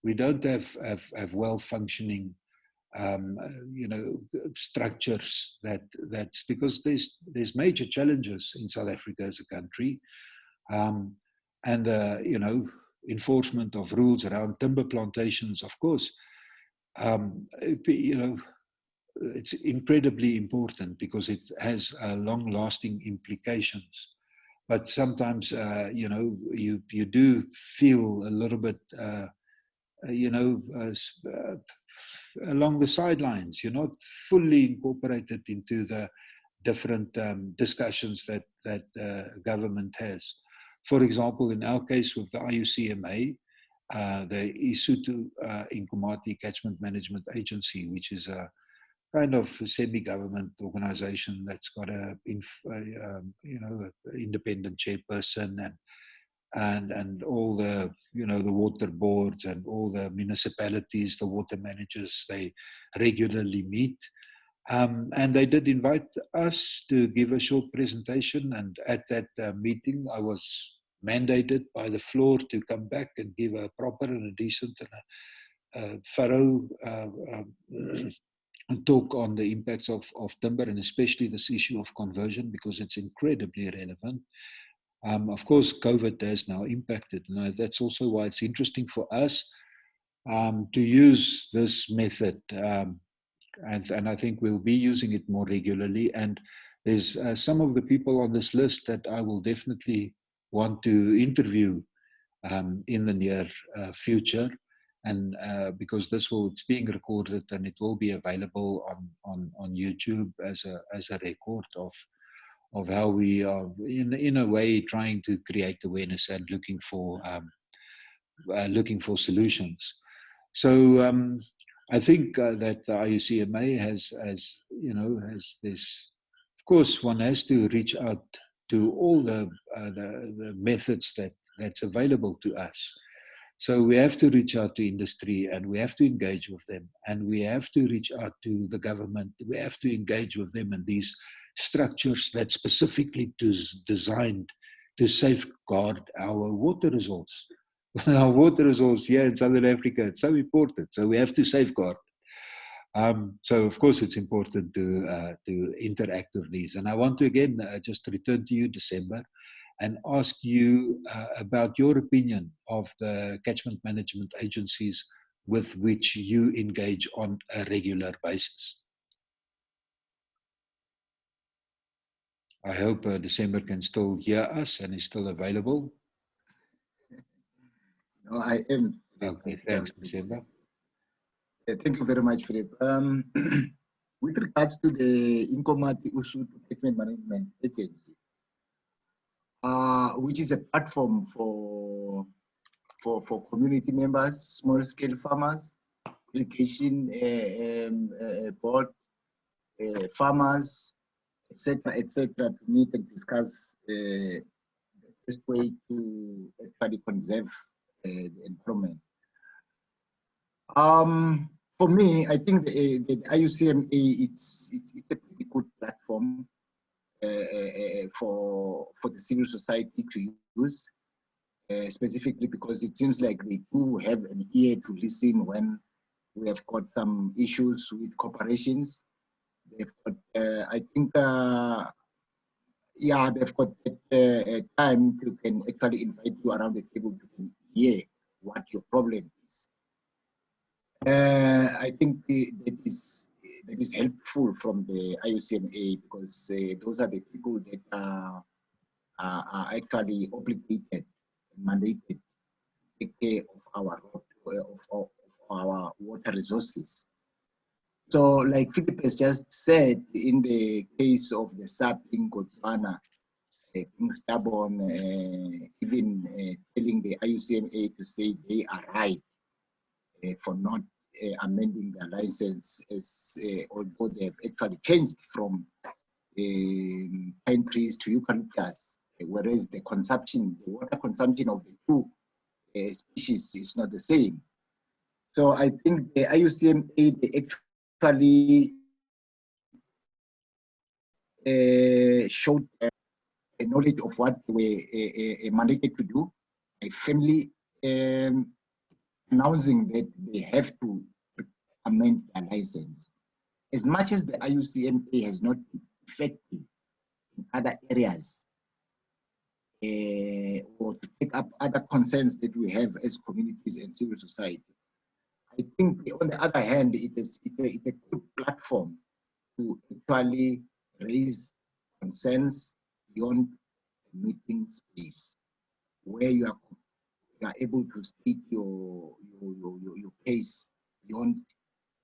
we don't have well-functioning, structures that's because there's major challenges in South Africa as a country, and enforcement of rules around timber plantations, of course. it's incredibly important because it has long-lasting implications. But sometimes, you know, you do feel a little bit, you know, along the sidelines. You're not fully incorporated into the different discussions that government has. For example, in our case with the IUCMA, the Isutu Inkomati Catchment Management Agency, which is a kind of semi-government organization that's got you know, independent chairperson and all the, you know, the water boards and all the municipalities, the water managers, they regularly meet. And they did invite us to give a short presentation, and at that meeting I was mandated by the floor to come back and give a proper and a decent and a thorough talk on the impacts of timber, and especially this issue of conversion, because it's incredibly relevant. Of course, COVID has now impacted, and that's also why it's interesting for us to use this method. And I think we'll be using it more regularly. And there's some of the people on this list that I will definitely want to interview in the near future. And because it's being recorded and it will be available on YouTube as a record of how we are in a way trying to create awareness and looking for solutions. So I think that the IUCMA has you know, has this. Of course, one has to reach out to all the methods that's available to us. So we have to reach out to industry, and we have to engage with them, and we have to reach out to the government. We have to engage with them in these structures that's specifically designed to safeguard our water resource. Our water resource here in Southern Africa, it's so important. So we have to safeguard. So of course it's important to interact with these. And I want to again just return to you, December, and ask you about your opinion of the catchment management agencies with which you engage on a regular basis. I hope December can still hear us and is still available. No, I am. Okay, thanks, December. Thank you very much, Philip. With regards to the Inkomati Usutu Catchment Management Agency, which is a platform for community members, small-scale farmers, irrigation board, farmers, etc., to meet and discuss the best way to actually conserve the environment. For me, I think the IUCMA it's a pretty good platform for the civil society to use, specifically because it seems like they do have an ear to listen when we have got some issues with corporations. They've got, I think, yeah, they've got time to can actually invite you around the table to hear what your problem is. I think that is helpful from the IUCMA because those are the people that are actually obligated, mandated to take care of our water resources. So, like Philip has just said, in the case of the SAP in Botswana, being stubborn, even telling the IUCMA to say they are right for not amending their license, as although they have actually changed from pine trees to eucalyptus, whereas the water consumption of the two species is not the same. So I think the IUCMA, they actually showed a knowledge of what they were mandated to do, a family announcing that they have to amend their license. As much as the IUCMA has not been effective in other areas or to take up other concerns that we have as communities and civil society, I think on the other hand, it's a good platform to actually raise concerns beyond the meeting space, where you are able to speak your case beyond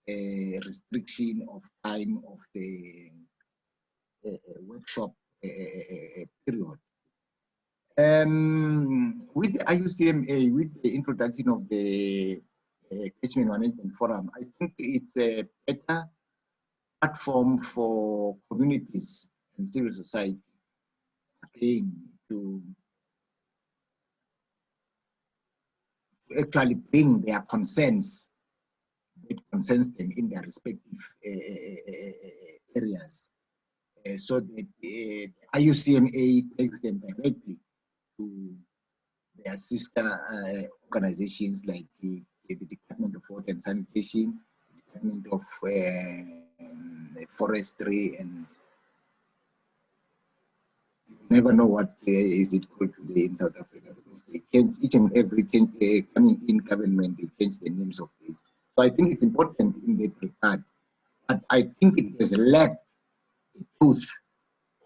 a restriction of time of the workshop period. With the IUCMA, with the introduction of the Catchment Management Forum, I think it's a better platform for communities and civil society to actually bring their concerns that concerns them in their respective areas, so that the IUCMA takes them directly to their sister organizations like the Department of Water and Sanitation, the Department of Forestry, and you never know what is it called today in South Africa, because they change each and every coming in government, they change the names of this. So I think it's important in that regard, but I think it has lacked the truth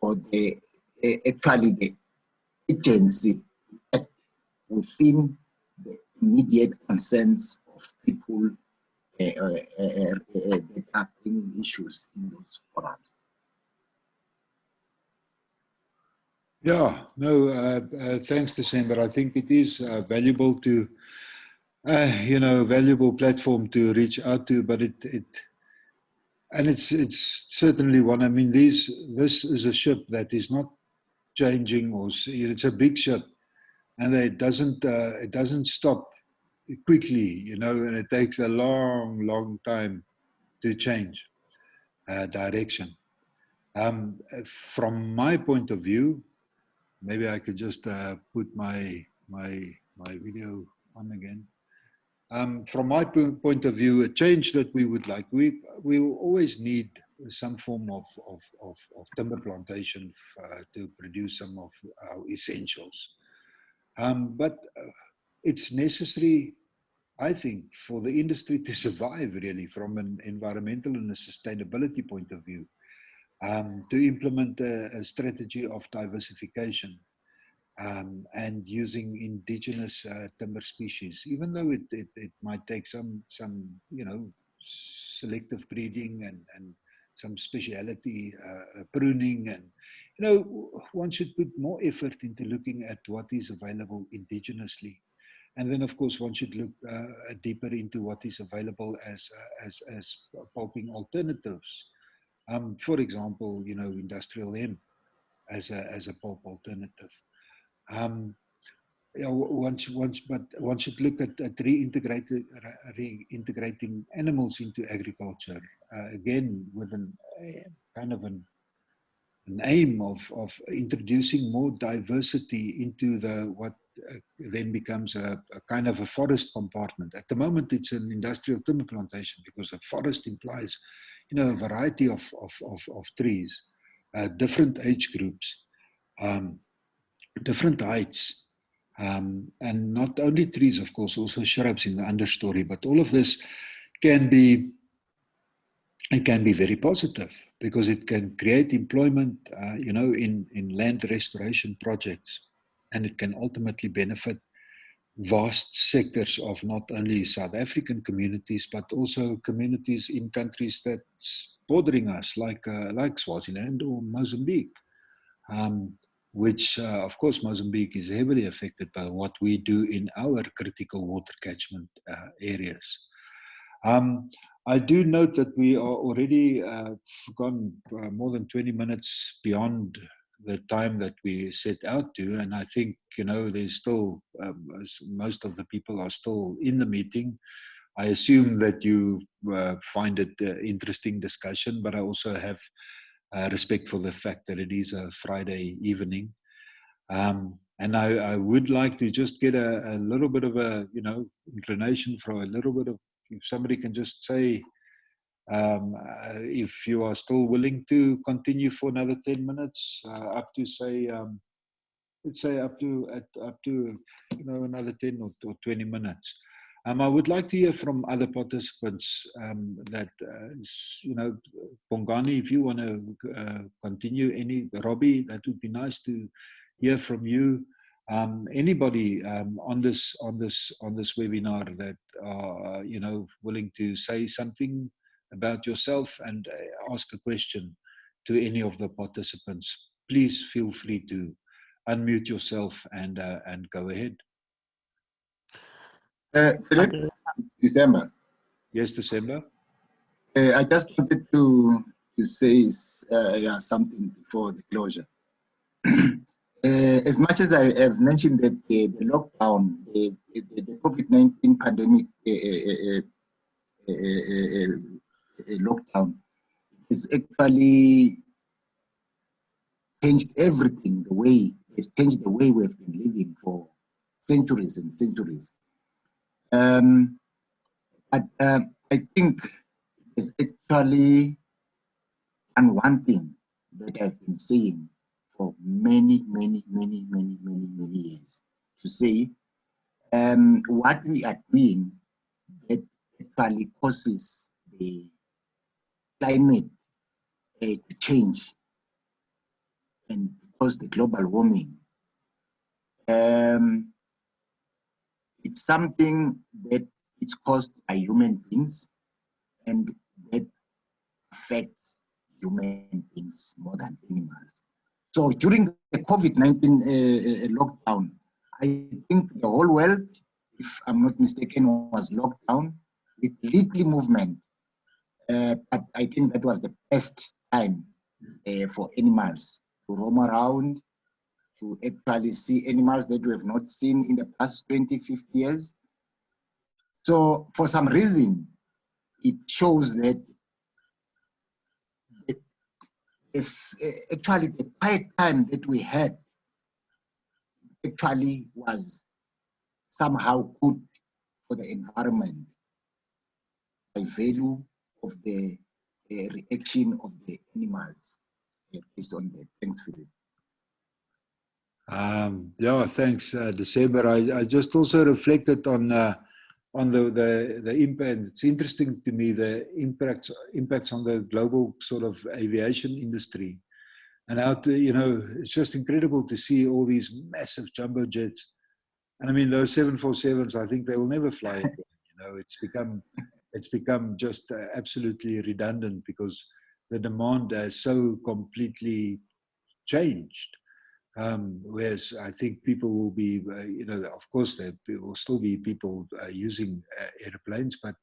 or the actually the agency within the immediate concerns of people that are bringing issues in those forums. Yeah, no, thanks, December. I think it is valuable to, valuable platform to reach out to, but it's certainly one. I mean, this is a ship that is not changing, or it's a big ship, and it doesn't stop quickly, and it takes a long time to change direction. From my point of view, maybe I could just put my video on again. From my point of view, a change that we would like, we will always need some form of timber plantation to produce some of our essentials. But it's necessary, I think, for the industry to survive, really, from an environmental and a sustainability point of view, to implement a strategy of diversification. And using indigenous timber species, even though it might take some selective breeding and some speciality pruning, and one should put more effort into looking at what is available indigenously, and then of course one should look deeper into what is available as pulping alternatives. For example, industrial hemp as a pulp alternative. One should look at reintegrating animals into agriculture, again with kind of an aim of introducing more diversity into what then becomes a kind of a forest compartment. At the moment, it's an industrial timber plantation, because a forest implies, a variety of trees, different age groups, different heights. And not only trees, of course, also shrubs in the understory, but all of this can be very positive, because it can create employment, in land restoration projects, and it can ultimately benefit vast sectors of not only South African communities, but also communities in countries that's bordering us, like Swaziland or Mozambique. Which, of course, Mozambique is heavily affected by what we do in our critical water catchment areas. I do note that we are already gone more than 20 minutes beyond the time that we set out to, and I think, there's still, most of the people are still in the meeting. I assume that you find it interesting discussion, but I also have respect for the fact that it is a Friday evening. And I would like to just get a little bit of a, inclination for a little bit of, if somebody can just say, if you are still willing to continue for another 10 minutes, up to say, let's say up to another 10 or 20 minutes. I would like to hear from other participants Bongani, if you want to continue, Robbie, that would be nice to hear from you. Anybody on this webinar that are willing to say something about yourself and ask a question to any of the participants, please feel free to unmute yourself and go ahead. Philip, it's December. Yes, December. I just wanted to say something before the closure. As much as I have mentioned that the lockdown, the COVID-19 pandemic lockdown has actually changed everything, it's changed the way we've been living for centuries and centuries. But I think it's actually one thing that I've been saying for many years, to say what we are doing that actually causes the climate to change and cause the global warming. It's something that is caused by human beings and that affects human beings more than animals. So during the COVID-19 lockdown, I think the whole world, if I'm not mistaken, was locked down with little movement. But I think that was the best time for animals to roam around, to actually see animals that we have not seen in the past 20, 50 years. So for some reason, it shows that it's actually the quiet time that we had actually was somehow good for the environment by value of the reaction of the animals based on that. Thanks, Philip. Yeah, thanks, December. I just also reflected on the impact. It's interesting to me, the impacts on the global sort of aviation industry, and how it's just incredible to see all these massive jumbo jets. And I mean, those 747s, I think they will never fly again. It's become just absolutely redundant because the demand has so completely changed. Whereas I think people will be, of course, there will still be people using airplanes, but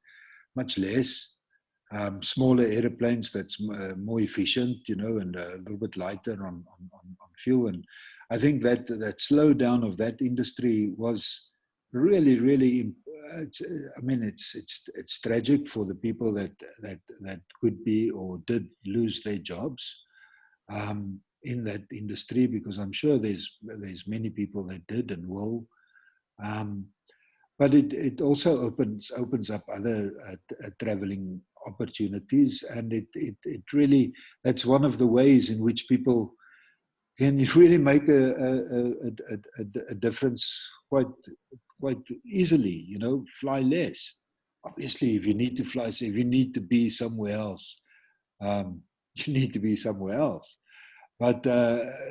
much less. Smaller airplanes that's more efficient, and a little bit lighter on fuel. And I think that slowdown of that industry was really. It's tragic for the people that could be or did lose their jobs in that industry, because I'm sure there's many people that did and will. But it also opens up other traveling opportunities, and it really, that's one of the ways in which people can really make a difference quite easily. Fly less. Obviously, if you need to fly, so if you need to be somewhere else, you need to be somewhere else. But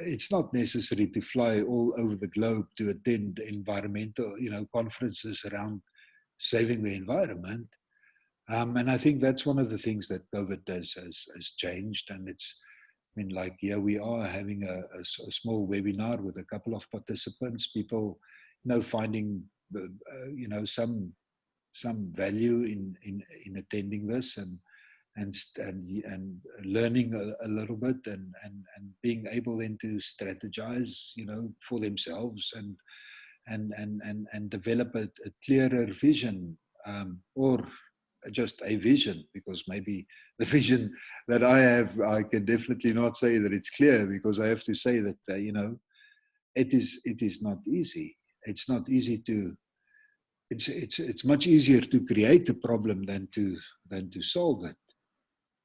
it's not necessary to fly all over the globe to attend environmental, conferences around saving the environment. And I think that's one of the things that COVID has changed. And here we are having a small webinar with a couple of participants, people, finding, some value in attending this and learning a little bit and being able then to strategize, for themselves and develop a clearer vision, or just a vision, because maybe the vision that I have, I can definitely not say that it's clear, because I have to say that, it is not easy. It's not easy to, it's much easier to create a problem than to solve it.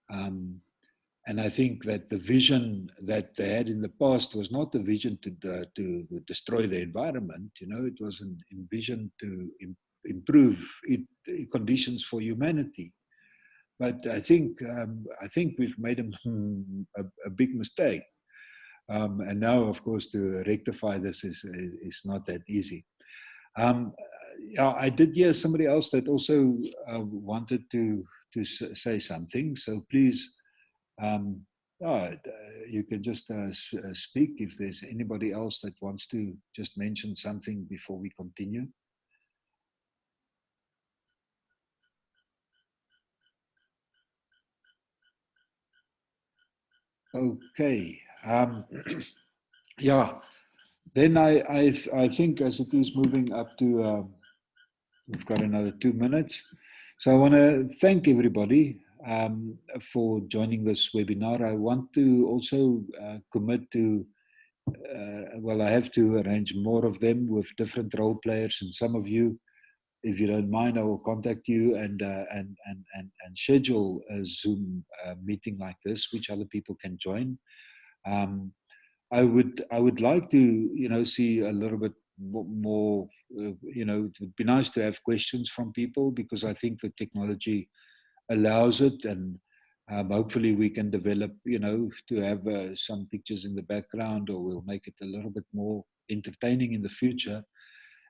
And I think that the vision that they had in the past was not the vision to destroy the environment. It was a vision to improve conditions for humanity. But I think we've made a big mistake. And now, of course, to rectify this is not that easy. Yeah, I did hear somebody else that also wanted to say something. So please, you can just speak if there's anybody else that wants to just mention something before we continue. Okay. Yeah. Then I think as it is moving up to, we've got another 2 minutes. So I want to thank everybody for joining this webinar. I want to also commit to, well, I have to arrange more of them with different role players, and some of you, if you don't mind, I will contact you and schedule a Zoom meeting like this, which other people can join. I would like to, see a little bit more, it would be nice to have questions from people, because I think the technology allows it, and hopefully we can develop, to have some pictures in the background, or we'll make it a little bit more entertaining in the future.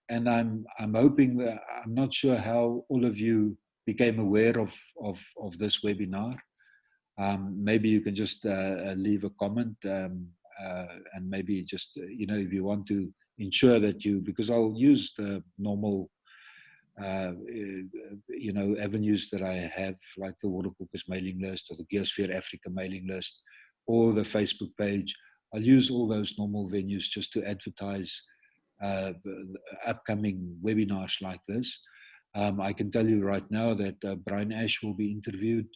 And I'm hoping that, I'm not sure how all of you became aware of this webinar. Maybe you can just leave a comment, and maybe just, if you want to ensure that because I'll use the normal, avenues that I have, like the Water Caucus mailing list, or the GeaSphere Africa mailing list, or the Facebook page. I'll use all those normal venues just to advertise upcoming webinars like this. I can tell you right now that Brian Ash will be interviewed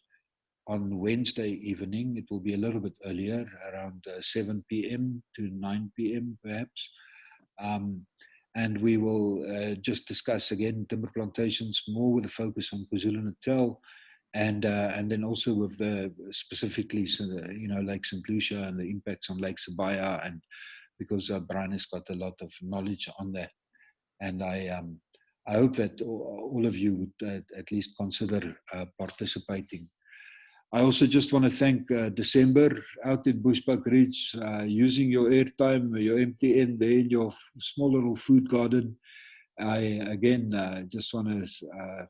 on Wednesday evening. It will be a little bit earlier, around 7 p.m. to 9 p.m. perhaps. And we will just discuss again timber plantations, more with a focus on KwaZulu-Natal, and then also with the specifically, Lake St. Lucia and the impacts on Lake Sabaya, and because Brian has got a lot of knowledge on that. And I hope that all of you would at least consider participating. I also just want to thank December out in Bushbuck Ridge, using your airtime, your MTN there in your small little food garden. I, again, just want to,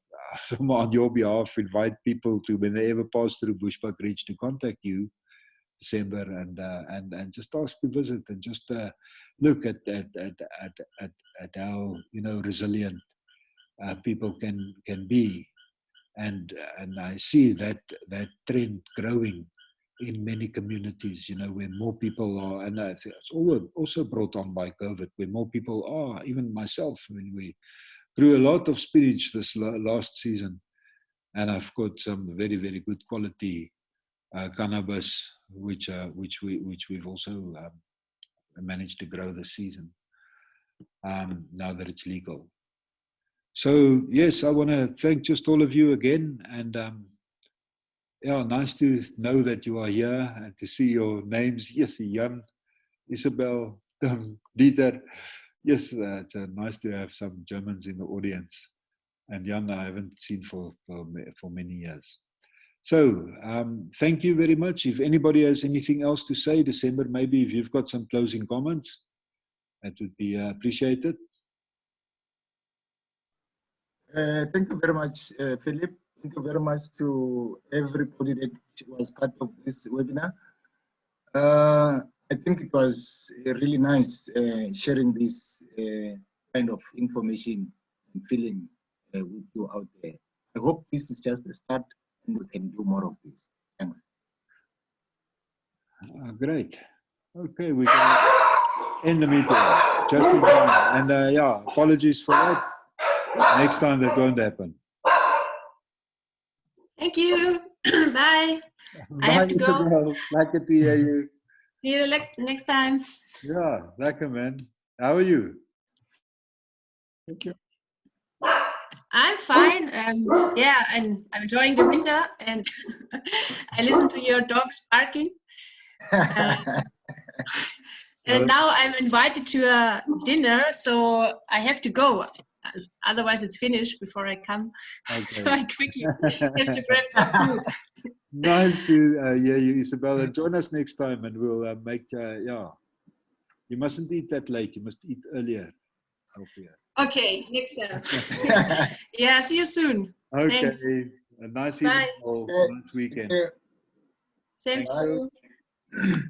on your behalf, invite people to, when they ever pass through Bushbuck Ridge, to contact you, December, and just ask to visit, and just look at how, resilient people can be. And I see that trend growing in many communities, where more people are, and I think it's also brought on by COVID, where more people are, even myself, when we grew a lot of spinach this last season, and I've got some very, very good quality cannabis, which we've also managed to grow this season, now that it's legal. So yes, I want to thank just all of you again, and yeah, nice to know that you are here and to see your names. Yes, Jan, Isabel, Dieter. Yes, it's nice to have some Germans in the audience, and Jan I haven't seen for many years. So thank you very much. If anybody has anything else to say, December, maybe if you've got some closing comments, that would be appreciated. Thank you very much, Philip. Thank you very much to everybody that was part of this webinar. I think it was really nice sharing this kind of information and feeling with you out there. I hope this is just the start, and we can do more of this. Thanks. Great. Okay, we can end the meeting just in time. And yeah, apologies for that. Next time that won't happen. Thank you. Bye. Bye, I have to go. Isabel. Lekker to hear you. See you next time. Yeah, lekker, man. How are you? Thank you. I'm fine. Yeah, and I'm enjoying the winter, and I listen to your dogs barking. And now I'm invited to a dinner, so I have to go. otherwise it's finished before I come. Okay. So I quickly have to grab some food. Nice to hear you, Isabella. Join us next time and we'll make, yeah. You mustn't eat that late. You must eat earlier. Okay, next time. Yeah, see you soon. Okay. Thanks. A nice Bye. evening. Nice weekend. Same to you.